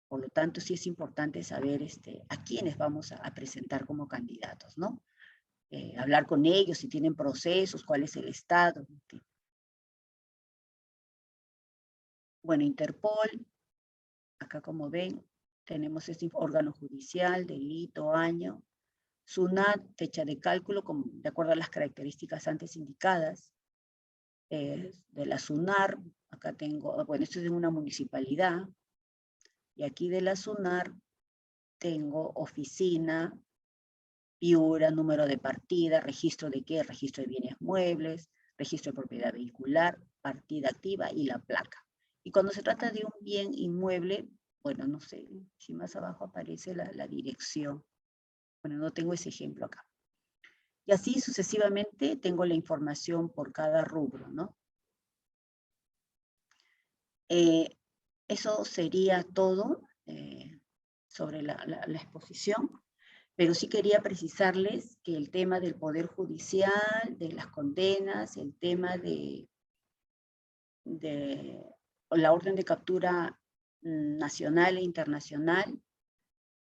Por lo tanto, sí es importante saber a quiénes vamos a presentar como candidatos, ¿no? Hablar con ellos, si tienen procesos, cuál es el estado. En fin. Bueno, Interpol, acá como ven, tenemos este órgano judicial, delito, año, SUNAT, fecha de cálculo, de acuerdo a las características antes indicadas. De la SUNAR, acá tengo, bueno, esto es de una municipalidad, y aquí de la SUNAR tengo oficina, piura, número de partida, registro de qué, registro de bienes muebles, registro de propiedad vehicular, partida activa y la placa. Y cuando se trata de un bien inmueble, bueno, no sé si más abajo aparece la dirección. Bueno, no tengo ese ejemplo acá. Y así sucesivamente tengo la información por cada rubro, ¿no? Eso sería todo sobre la exposición, pero sí quería precisarles que el tema del Poder Judicial, de las condenas, el tema de la orden de captura nacional e internacional,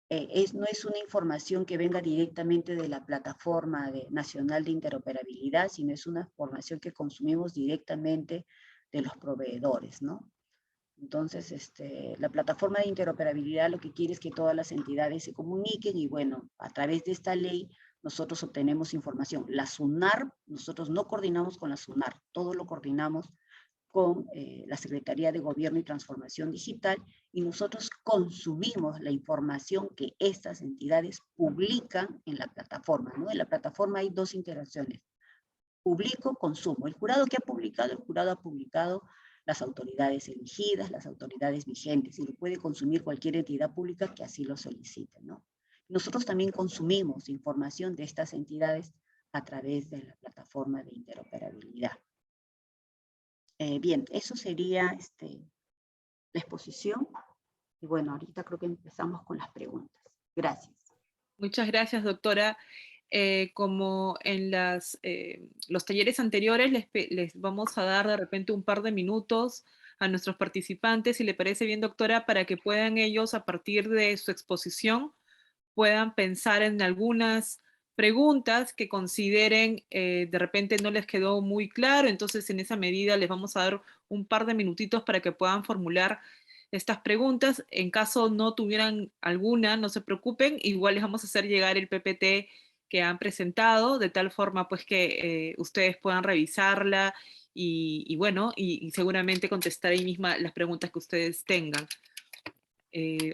no es una información que venga directamente de la plataforma nacional de interoperabilidad, sino es una información que consumimos directamente de los proveedores, ¿no? Entonces, la plataforma de interoperabilidad lo que quiere es que todas las entidades se comuniquen y bueno, a través de esta ley nosotros obtenemos información. La SUNAR, nosotros no coordinamos con la SUNAR, todo lo coordinamos con la Secretaría de Gobierno y Transformación Digital y nosotros consumimos la información que estas entidades publican en la plataforma, ¿no? En la plataforma hay dos interacciones, publico, consumo. El jurado que ha publicado, el jurado ha publicado las autoridades elegidas, las autoridades vigentes, y lo puede consumir cualquier entidad pública que así lo solicite, ¿no? Nosotros también consumimos información de estas entidades a través de la plataforma de interoperabilidad. Bien, eso sería la exposición. Y bueno, ahorita creo que empezamos con las preguntas. Gracias. Muchas gracias, doctora. Como en los talleres anteriores, les vamos a dar de repente un par de minutos a nuestros participantes, si le parece bien, doctora, para que puedan ellos, a partir de su exposición, puedan pensar en algunas preguntas que consideren de repente no les quedó muy claro, entonces en esa medida les vamos a dar un par de minutitos para que puedan formular estas preguntas. En caso no tuvieran alguna, no se preocupen, igual les vamos a hacer llegar el PPT que han presentado, de tal forma pues que ustedes puedan revisarla y bueno, y seguramente contestar ahí misma las preguntas que ustedes tengan.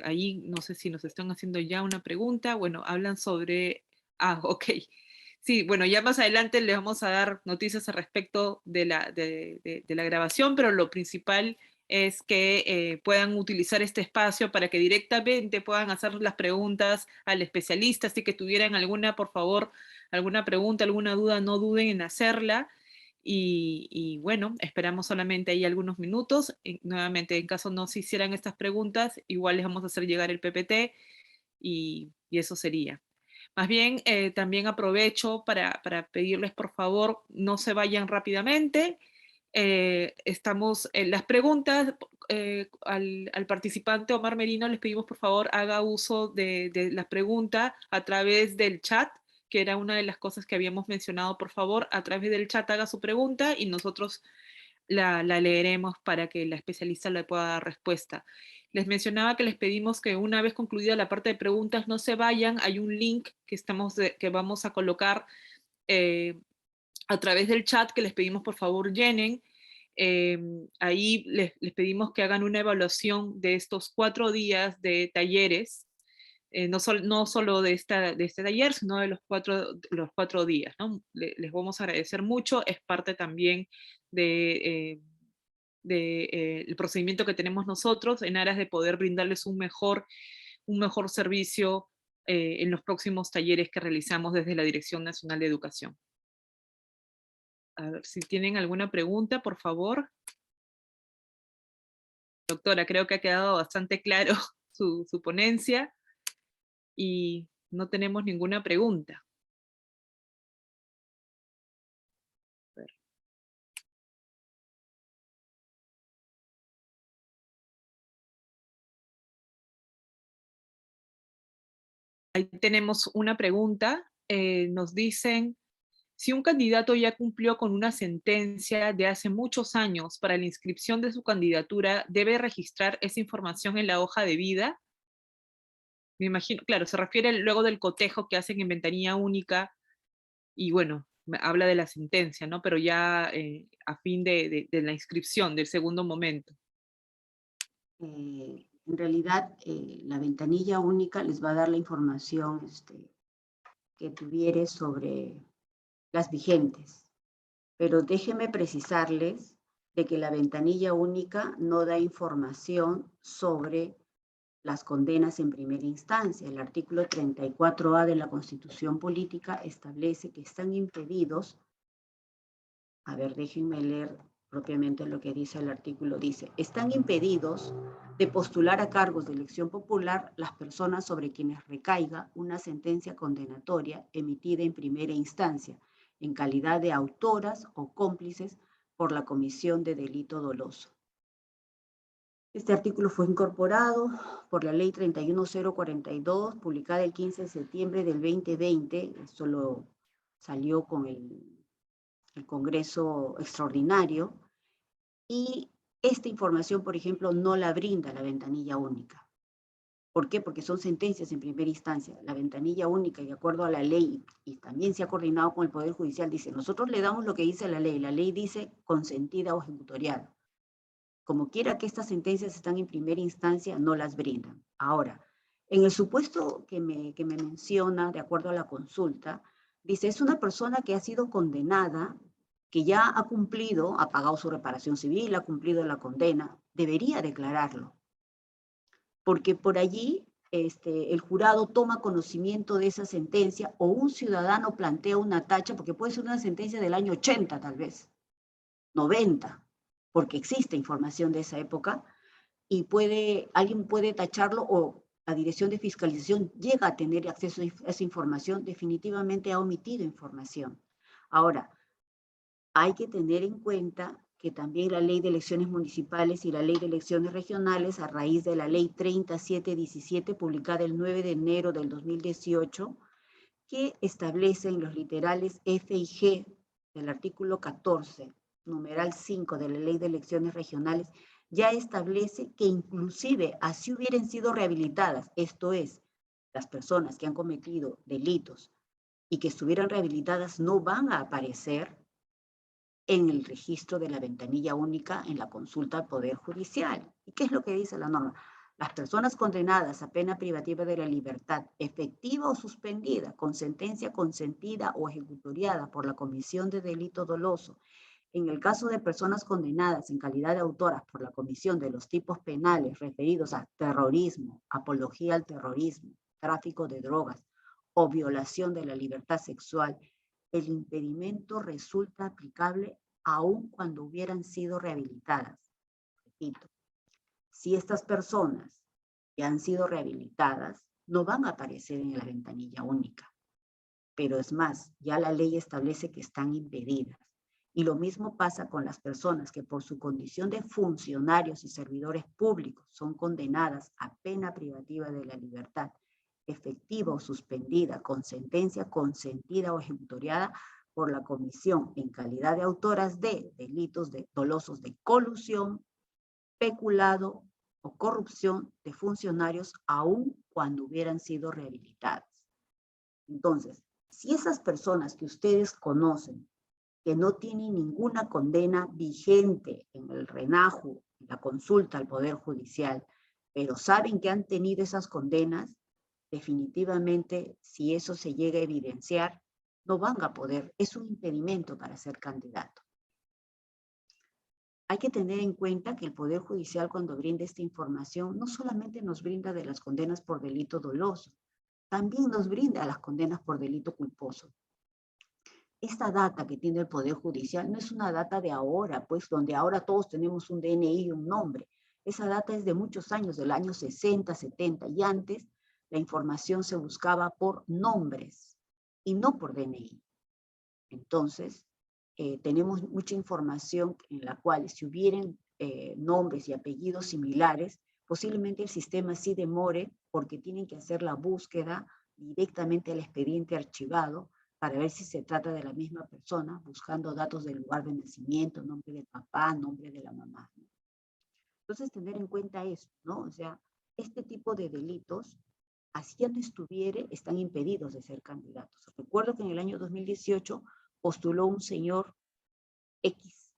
Ahí no sé si nos están haciendo ya una pregunta. Bueno, hablan sobre... Ah, ok. Sí, bueno, ya más adelante les vamos a dar noticias al respecto de la grabación, pero lo principal es que puedan utilizar este espacio para que directamente puedan hacer las preguntas al especialista. Así que tuvieran alguna, por favor, alguna pregunta, alguna duda, no duden en hacerla. Y bueno, esperamos solamente ahí algunos minutos. Y nuevamente, en caso no se hicieran estas preguntas, igual les vamos a hacer llegar el PPT y eso sería. Más bien, también aprovecho para pedirles, por favor, no se vayan rápidamente. Estamos en las preguntas al participante Omar Merino, les pedimos, por favor, haga uso de la pregunta a través del chat, que era una de las cosas que habíamos mencionado. Por favor, a través del chat haga su pregunta y nosotros la leeremos para que la especialista le pueda dar respuesta. Les mencionaba que les pedimos que una vez concluida la parte de preguntas no se vayan. Hay un link que vamos a colocar a través del chat que les pedimos por favor llenen. Ahí les pedimos que hagan una evaluación de estos 4 días de talleres, no solo de este taller, sino de los cuatro días, ¿no? Les vamos a agradecer mucho, es parte también de, el procedimiento que tenemos nosotros en aras de poder brindarles un mejor servicio en los próximos talleres que realizamos desde la Dirección Nacional de Educación. A ver si tienen alguna pregunta, por favor. Doctora, creo que ha quedado bastante claro su ponencia y no tenemos ninguna pregunta. A ver. Ahí tenemos una pregunta. Nos dicen, si un candidato ya cumplió con una sentencia de hace muchos años para la inscripción de su candidatura, ¿debe registrar esa información en la hoja de vida? Me imagino, claro, se refiere luego del cotejo que hacen en ventanilla única y bueno, habla de la sentencia, ¿no? Pero ya a fin de la inscripción, del segundo momento. En realidad, la ventanilla única les va a dar la información que tuviere sobre las vigentes. Pero déjenme precisarles de que la ventanilla única no da información sobre las condenas en primera instancia. El artículo 34A de la Constitución Política establece que están impedidos, a ver, déjenme leer propiamente lo que dice el artículo, dice, están impedidos de postular a cargos de elección popular las personas sobre quienes recaiga una sentencia condenatoria emitida en primera instancia, en calidad de autoras o cómplices por la comisión de delito doloso. Este artículo fue incorporado por la Ley 31042, publicada el 15 de septiembre del 2020. Esto lo salió con el Congreso Extraordinario. Y esta información, por ejemplo, no la brinda la ventanilla única. ¿Por qué? Porque son sentencias en primera instancia. La ventanilla única, de acuerdo a la ley, y también se ha coordinado con el Poder Judicial, dice, nosotros le damos lo que dice la ley dice consentida o ejecutoriada. Como quiera que estas sentencias están en primera instancia, no las brindan. Ahora, en el supuesto que me menciona, de acuerdo a la consulta, dice, es una persona que ha sido condenada, que ya ha cumplido, ha pagado su reparación civil, ha cumplido la condena, debería declararlo. Porque por allí el jurado toma conocimiento de esa sentencia o un ciudadano plantea una tacha, porque puede ser una sentencia del año 80 tal vez, 90, porque existe información de esa época, y alguien puede tacharlo o la Dirección de Fiscalización llega a tener acceso a esa información, definitivamente ha omitido información. Ahora, hay que tener en cuenta que también la Ley de Elecciones Municipales y la Ley de Elecciones Regionales, a raíz de la Ley 3717, publicada el 9 de enero del 2018, que establece en los literales F y G del artículo 14, numeral 5 de la Ley de Elecciones Regionales, ya establece que inclusive así hubieran sido rehabilitadas, esto es, las personas que han cometido delitos y que estuvieran rehabilitadas no van a aparecer en el registro de la ventanilla única en la consulta al Poder Judicial. ¿Y qué es lo que dice la norma? Las personas condenadas a pena privativa de la libertad, efectiva o suspendida, con sentencia consentida o ejecutoriada por la comisión de delito doloso, en el caso de personas condenadas en calidad de autoras por la comisión de los tipos penales referidos a terrorismo, apología al terrorismo, tráfico de drogas o violación de la libertad sexual, el impedimento resulta aplicable aun cuando hubieran sido rehabilitadas. Repito, si estas personas que han sido rehabilitadas no van a aparecer en la ventanilla única, pero es más, ya la ley establece que están impedidas. Y lo mismo pasa con las personas que por su condición de funcionarios y servidores públicos son condenadas a pena privativa de la libertad, efectiva o suspendida, con sentencia consentida o ejecutoriada por la comisión en calidad de autoras de delitos dolosos de colusión, peculado o corrupción de funcionarios, aun cuando hubieran sido rehabilitadas. Entonces, si esas personas que ustedes conocen, que no tienen ninguna condena vigente en el RENAJU, en la consulta al Poder Judicial, pero saben que han tenido esas condenas, definitivamente, si eso se llega a evidenciar, no van a poder, es un impedimento para ser candidato. Hay que tener en cuenta que el Poder Judicial, cuando brinda esta información, no solamente nos brinda de las condenas por delito doloso, también nos brinda las condenas por delito culposo. Esta data que tiene el Poder Judicial no es una data de ahora, pues donde ahora todos tenemos un DNI y un nombre. Esa data es de muchos años, del año 60, 70, y antes la información se buscaba por nombres y no por DNI. Entonces, tenemos mucha información en la cual si hubieran nombres y apellidos similares, posiblemente el sistema sí demore porque tienen que hacer la búsqueda directamente al expediente archivado para ver si se trata de la misma persona, buscando datos del lugar de nacimiento, nombre del papá, nombre de la mamá, ¿no? Entonces, tener en cuenta eso, ¿no? O sea, este tipo de delitos, así ya no estuviere, están impedidos de ser candidatos. Recuerdo que en el año 2018 postuló un señor X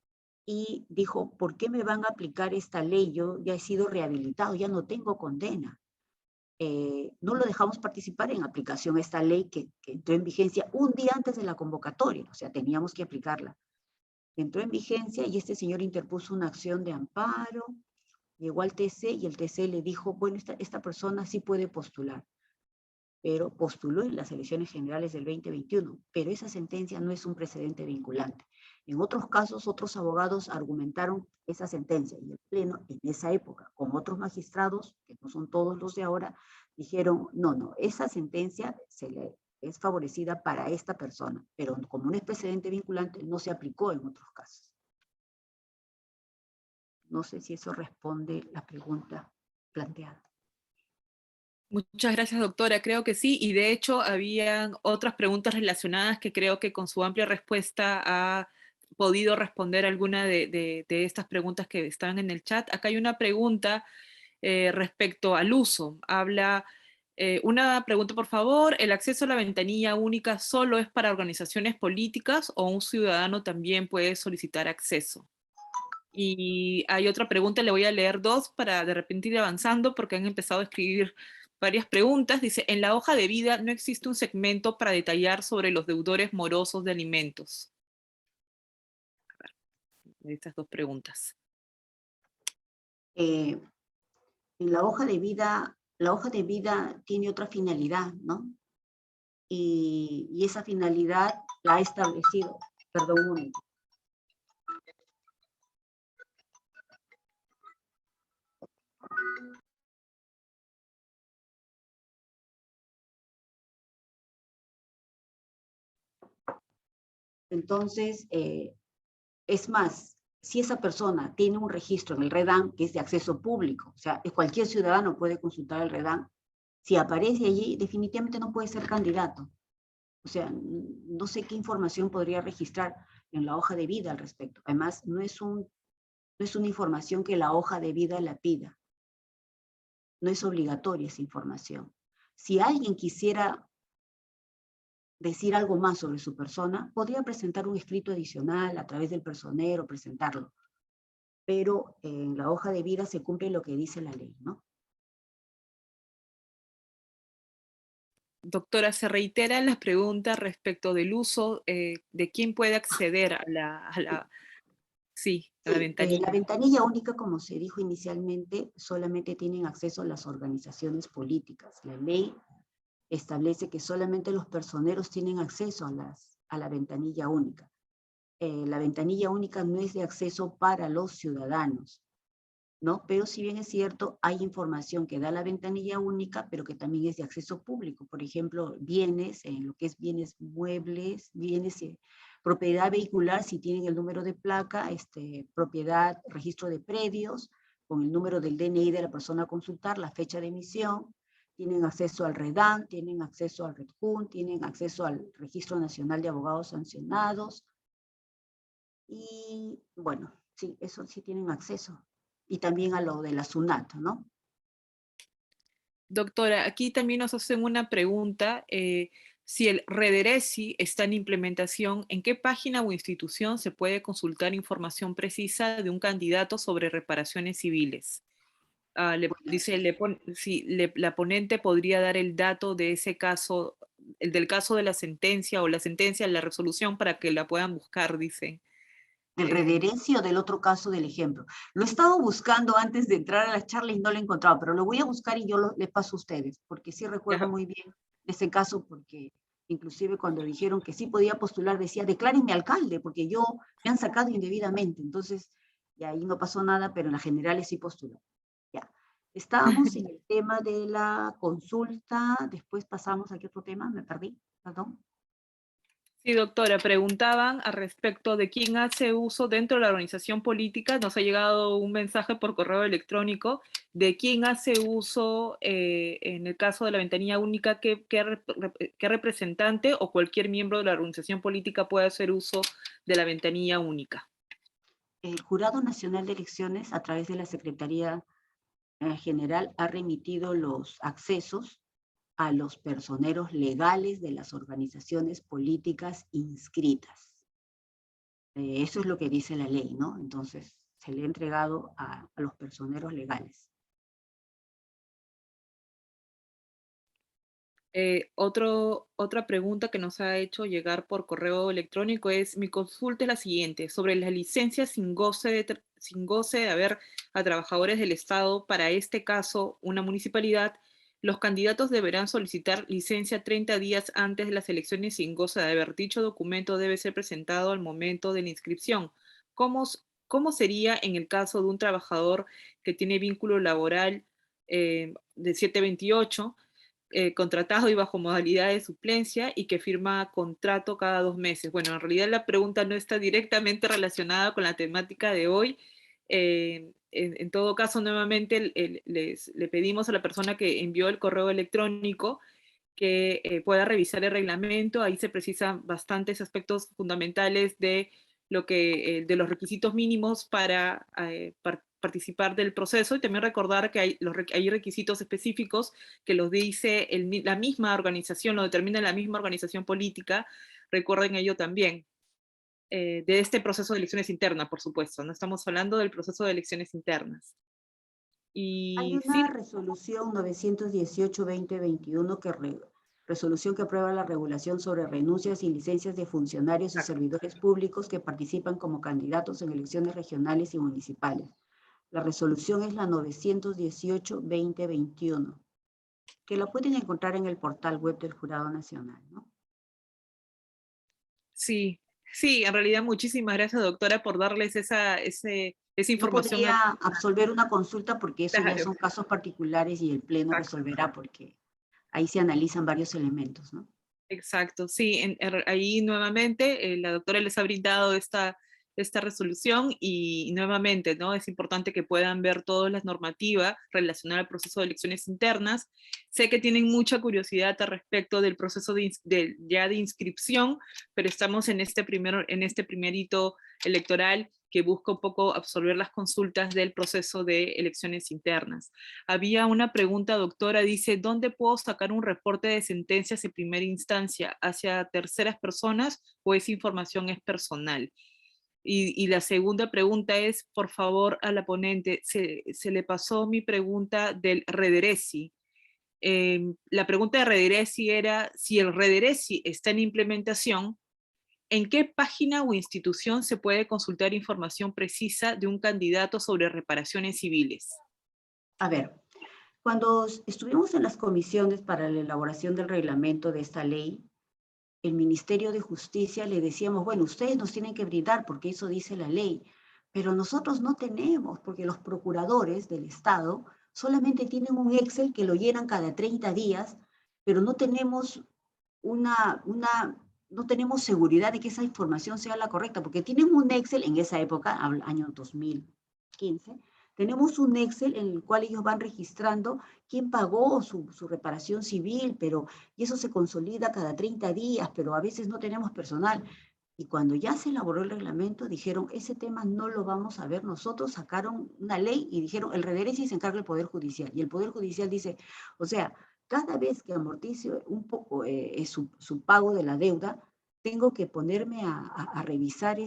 y dijo, ¿por qué me van a aplicar esta ley? Yo ya he sido rehabilitado, ya no tengo condena. No lo dejamos participar en aplicación a esta ley que entró en vigencia un día antes de la convocatoria, o sea, teníamos que aplicarla. Entró en vigencia y este señor interpuso una acción de amparo, llegó al TC y el TC le dijo, bueno, esta persona sí puede postular, pero postuló en las elecciones generales del 2021, pero esa sentencia no es un precedente vinculante. En otros casos, otros abogados argumentaron esa sentencia y el Pleno, en esa época, con otros magistrados, que no son todos los de ahora, dijeron, no, esa sentencia es favorecida para esta persona, pero como no es precedente vinculante, no se aplicó en otros casos. No sé si eso responde la pregunta planteada. Muchas gracias, doctora. Creo que sí, y de hecho habían otras preguntas relacionadas que creo que con su amplia respuesta ha podido responder alguna de estas preguntas que están en el chat. Acá hay una pregunta respecto al uso. Habla, una pregunta por favor, ¿el acceso a la ventanilla única solo es para organizaciones políticas o un ciudadano también puede solicitar acceso? Y hay otra pregunta, le voy a leer dos para de repente ir avanzando porque han empezado a escribir varias preguntas. Dice, en la hoja de vida no existe un segmento para detallar sobre los deudores morosos de alimentos. Estas dos preguntas. En la hoja de vida tiene otra finalidad, ¿no? Y esa finalidad la ha establecido, perdón un momento. Entonces, es más, si esa persona tiene un registro en el REDAM que es de acceso público, o sea, cualquier ciudadano puede consultar el REDAM, si aparece allí, definitivamente no puede ser candidato. O sea, no sé qué información podría registrar en la hoja de vida al respecto. Además, no es una información que la hoja de vida la pida. No es obligatoria esa información. Si alguien quisiera decir algo más sobre su persona, podría presentar un escrito adicional a través del personero, presentarlo. Pero en la hoja de vida se cumple lo que dice la ley, ¿no? Doctora, se reiteran las preguntas respecto del uso de quién puede acceder sí, a la Sí, la ventanilla. ventanilla única, como se dijo inicialmente, solamente tienen acceso a las organizaciones políticas. La ley establece que solamente los personeros tienen acceso a la ventanilla única. La ventanilla única no es de acceso para los ciudadanos, ¿no? Pero si bien es cierto, hay información que da la ventanilla única, pero que también es de acceso público. Por ejemplo, bienes, en lo que es bienes muebles, bienes, propiedad vehicular, si tienen el número de placa, propiedad, registro de predios, con el número del DNI de la persona a consultar, la fecha de emisión, tienen acceso al REDAN, tienen acceso al REDCUN, tienen acceso al Registro Nacional de Abogados Sancionados, y bueno, sí, eso sí tienen acceso. Y también a lo de la SUNAT, ¿no? Doctora, aquí también nos hacen una pregunta. Si el Rederesi está en implementación, ¿en qué página o institución se puede consultar información precisa de un candidato sobre reparaciones civiles? Bueno, Dice, si la ponente podría dar el dato de ese caso, el del caso de la sentencia o la sentencia, la resolución para que la puedan buscar, dice. del Rederencio, del otro caso del ejemplo. Lo he estado buscando antes de entrar a la charla y no lo he encontrado, pero lo voy a buscar y yo le paso a ustedes, porque sí recuerdo Ya. muy bien ese caso, porque inclusive cuando dijeron que sí podía postular, decía, declárenme alcalde, porque yo me han sacado indebidamente. Entonces, y ahí no pasó nada, pero en las generales sí postuló. Ya. Estábamos en el tema de la consulta, después pasamos a qué otro tema, me perdí, perdón. Sí, doctora, preguntaban al respecto de quién hace uso dentro de la organización política. Nos ha llegado un mensaje por correo electrónico de quién hace uso, en el caso de la ventanilla única, qué representante o cualquier miembro de la organización política puede hacer uso de la ventanilla única. El Jurado Nacional de Elecciones, a través de la Secretaría General, ha remitido los accesos a los personeros legales de las organizaciones políticas inscritas. Eso es lo que dice la ley, ¿no? Entonces, se le ha entregado a los personeros legales. Otra pregunta que nos ha hecho llegar por correo electrónico es, mi consulta es la siguiente, sobre las licencias sin goce de haber a trabajadores del Estado, para este caso, una municipalidad, los candidatos deberán solicitar licencia 30 días antes de las elecciones sin goce de haber. Dicho documento debe ser presentado al momento de la inscripción. ¿Cómo, cómo sería en el caso de un trabajador que tiene vínculo laboral de 728? Contratado y bajo modalidad de suplencia y que firma contrato cada 2 meses. Bueno, en realidad la pregunta no está directamente relacionada con la temática de hoy. En todo caso, nuevamente le pedimos a la persona que envió el correo electrónico que pueda revisar el reglamento. Ahí se precisan bastantes aspectos fundamentales de de los requisitos mínimos para participar del proceso, y también recordar que hay requisitos específicos que los dice la misma organización, lo determina la misma organización política. Recuerden ello también. De este proceso de elecciones internas, por supuesto. No estamos hablando del proceso de elecciones internas. Hay Y sí, una resolución 918-2021 resolución que aprueba la regulación sobre renuncias y licencias de funcionarios y servidores públicos que participan como candidatos en elecciones regionales y municipales. La resolución es la 918-2021, que la pueden encontrar en el portal web del Jurado Nacional, ¿no? sí, sí, en realidad muchísimas gracias, doctora, por darles esa No información. podría absolver una consulta porque eso ya Claro, son casos particulares y el Pleno exacto. resolverá porque ahí se analizan varios elementos, ¿no? Exacto, sí, ahí nuevamente la doctora les ha brindado esta resolución, y nuevamente, ¿no? Es importante que puedan ver todas las normativas relacionadas al proceso de elecciones internas. Sé que tienen mucha curiosidad al respecto del proceso ya de inscripción, pero estamos en este primer hito electoral que busca un poco absorber las consultas del proceso de elecciones internas. Había una pregunta, doctora, dice, ¿dónde puedo sacar un reporte de sentencias en primera instancia? ¿Hacia terceras personas o esa información es personal? Y la segunda pregunta es, por favor, a la ponente, se le pasó mi pregunta del Rederesi. La pregunta de Rederesi era, si el Rederesi está en implementación, ¿en qué página o institución se puede consultar información precisa de un candidato sobre reparaciones civiles? A ver, cuando estuvimos en las comisiones para la elaboración del reglamento de esta ley, el Ministerio de Justicia le decíamos, bueno, ustedes nos tienen que brindar porque eso dice la ley, pero nosotros no tenemos, porque los procuradores del Estado solamente tienen un Excel que lo llenan cada 30 días, pero no tenemos no tenemos seguridad de que esa información sea la correcta, porque tienen un Excel en esa época, año 2015, tenemos un Excel en el cual ellos van registrando quién pagó su reparación civil, y eso se consolida cada 30 días, pero a veces no tenemos personal. Y cuando ya se elaboró el reglamento, dijeron, ese tema no lo vamos a ver nosotros, sacaron una ley y dijeron, el Rederesi se encarga el Poder Judicial. Y el Poder Judicial dice, o sea, cada vez que amortice un poco su pago de la deuda, tengo que ponerme a revisar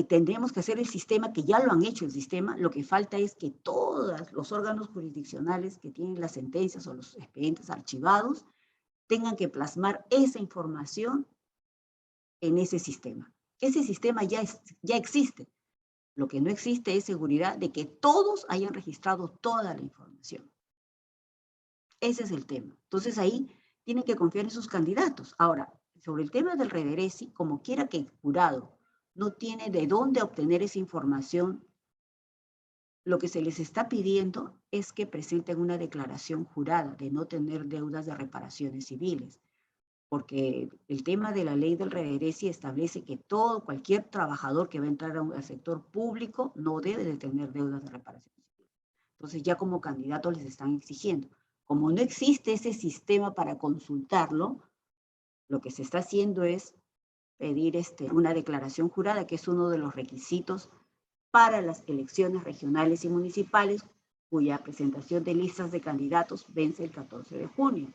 tendríamos que hacer el sistema, que ya lo han hecho el sistema, lo que falta es que todos los órganos jurisdiccionales que tienen las sentencias o los expedientes archivados tengan que plasmar esa información en ese sistema. Ese sistema ya existe. Lo que no existe es seguridad de que todos hayan registrado toda la información. Ese es el tema. Entonces ahí tienen que confiar en sus candidatos. Ahora, sobre el tema del Rederesi, como quiera que el jurado no tiene de dónde obtener esa información, lo que se les está pidiendo es que presenten una declaración jurada de no tener deudas de reparaciones civiles, porque el tema de la ley del Rederesi establece que cualquier trabajador que va a entrar al sector público no debe de tener deudas de reparaciones civiles. Entonces ya como candidato les están exigiendo. Como no existe ese sistema para consultarlo, lo que se está haciendo es pedir una declaración jurada, que es uno de los requisitos para las elecciones regionales y municipales, cuya presentación de listas de candidatos vence el 14 de junio.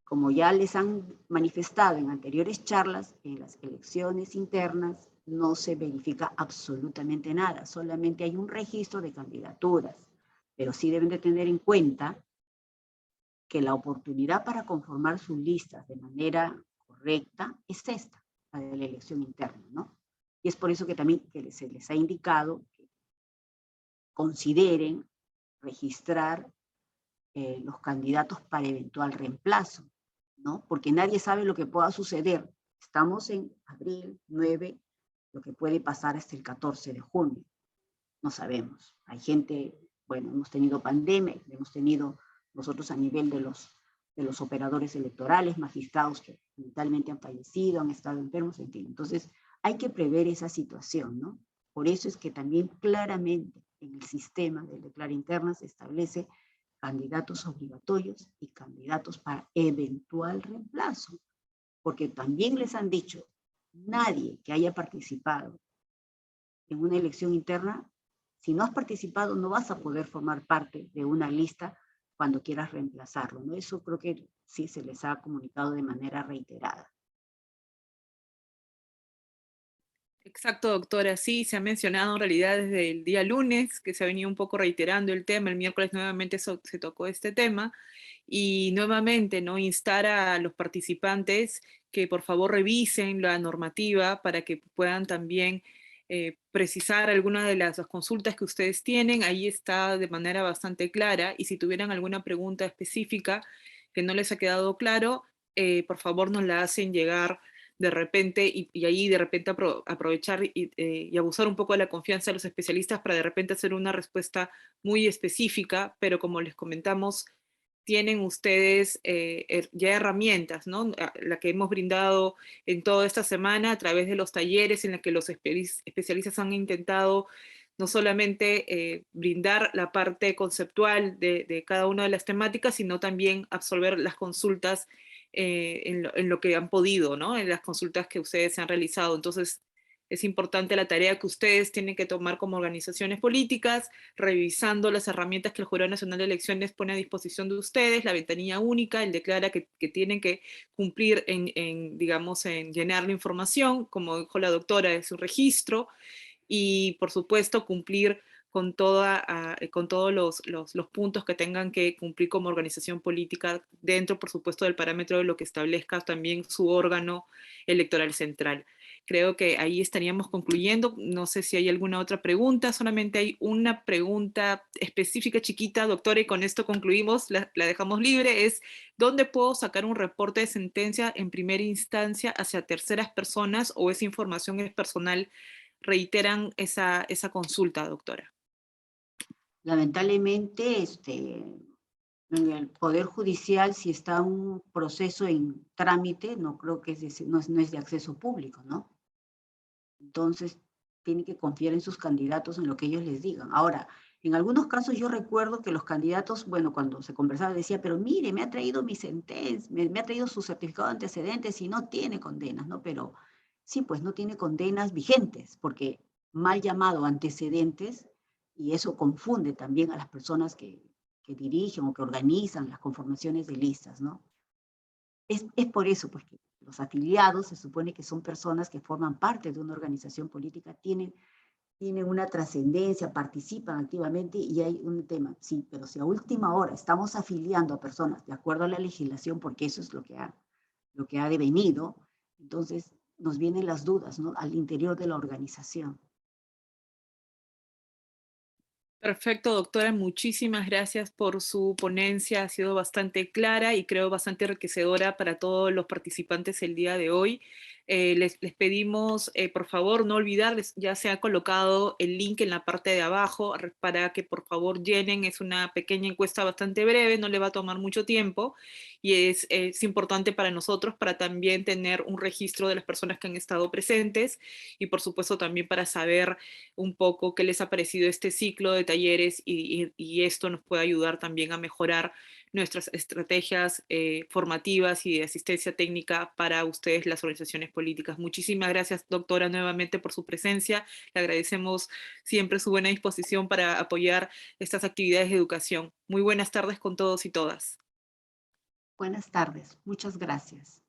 Como ya les han manifestado en anteriores charlas, en las elecciones internas no se verifica absolutamente nada, solamente hay un registro de candidaturas, pero sí deben de tener en cuenta que la oportunidad para conformar sus listas de manera correcta es esta, la de la elección interna, ¿no? Y es por eso que también se les ha indicado que consideren registrar los candidatos para eventual reemplazo, ¿no? Porque nadie sabe lo que pueda suceder. Estamos en abril 9, lo que puede pasar hasta el 14 de junio. No sabemos. Hay gente, bueno, hemos tenido pandemia, hemos tenido nosotros a nivel de los operadores electorales, magistrados que lamentablemente han fallecido, han estado enfermos, en fin. Entonces, hay que prever esa situación, ¿no? Por eso es que también claramente en el sistema de declara interna se establece candidatos obligatorios y candidatos para eventual reemplazo, porque también les han dicho, nadie que haya participado en una elección interna, si no has participado, no vas a poder formar parte de una lista cuando quieras reemplazarlo, ¿no? Eso creo que sí se les ha comunicado de manera reiterada. Exacto, doctora. Sí, se ha mencionado en realidad desde el día lunes, que se ha venido un poco reiterando el tema. El miércoles nuevamente se tocó este tema. Y nuevamente, ¿no? Instar a los participantes que por favor revisen la normativa para que puedan también precisar algunas de las consultas que ustedes tienen. Ahí está de manera bastante clara. Y si tuvieran alguna pregunta específica que no les ha quedado claro, por favor nos la hacen llegar de repente, y ahí de repente aprovechar y abusar un poco de la confianza de los especialistas para de repente hacer una respuesta muy específica, pero como les comentamos, tienen ustedes ya herramientas, ¿no? La que hemos brindado en toda esta semana a través de los talleres en la que los especialistas han intentado no solamente brindar la parte conceptual de cada una de las temáticas, sino también absorber las consultas en lo que han podido, ¿no? En las consultas que ustedes se han realizado. Entonces, Es importante la tarea que ustedes tienen que tomar como organizaciones políticas, revisando las herramientas que el Jurado Nacional de Elecciones pone a disposición de ustedes, la ventanilla única, él declara que tienen que cumplir digamos, en llenar la información, como dijo la doctora, es un registro, y por supuesto cumplir con todos los puntos que tengan que cumplir como organización política dentro, por supuesto, del parámetro de lo que establezca también su órgano electoral central. Creo que ahí estaríamos concluyendo. No sé si hay alguna otra pregunta, solamente hay una pregunta específica chiquita, doctora, y con esto concluimos, la dejamos libre, es ¿dónde puedo sacar un reporte de sentencia en primera instancia hacia terceras personas o esa información es personal? Reiteran esa consulta, doctora. Lamentablemente, en el Poder Judicial, si está un proceso en trámite, no creo que no es de acceso público, ¿no? Entonces, tienen que confiar en sus candidatos, en lo que ellos les digan. Ahora, en algunos casos yo recuerdo que los candidatos, bueno, cuando se conversaba decía, pero mire, me ha traído mi sentencia, me ha traído su certificado de antecedentes y no tiene condenas, ¿no? Pero sí, pues no tiene condenas vigentes, porque mal llamado antecedentes, y eso confunde también a las personas que dirigen o que organizan las conformaciones de listas, ¿no? Es por eso, pues, que los afiliados se supone que son personas que forman parte de una organización política, tienen una trascendencia, participan activamente y hay un tema, sí, pero si a última hora estamos afiliando a personas de acuerdo a la legislación, porque eso es lo que ha devenido, entonces nos vienen las dudas, ¿no? Al interior de la organización. Perfecto, doctora. Muchísimas gracias por su ponencia. Ha sido bastante clara y creo bastante enriquecedora para todos los participantes el día de hoy. Les pedimos, por favor, no olvidarles, ya se ha colocado el link en la parte de abajo para que por favor llenen. Es una pequeña encuesta bastante breve, no le va a tomar mucho tiempo y es importante para nosotros para también tener un registro de las personas que han estado presentes y por supuesto también para saber un poco qué les ha parecido este ciclo de talleres y esto nos puede ayudar también a mejorar nuestras estrategias formativas y de asistencia técnica para ustedes, las organizaciones políticas. Muchísimas gracias, doctora, nuevamente por su presencia. Le agradecemos siempre su buena disposición para apoyar estas actividades de educación. Muy buenas tardes con todos y todas. Buenas tardes, muchas gracias.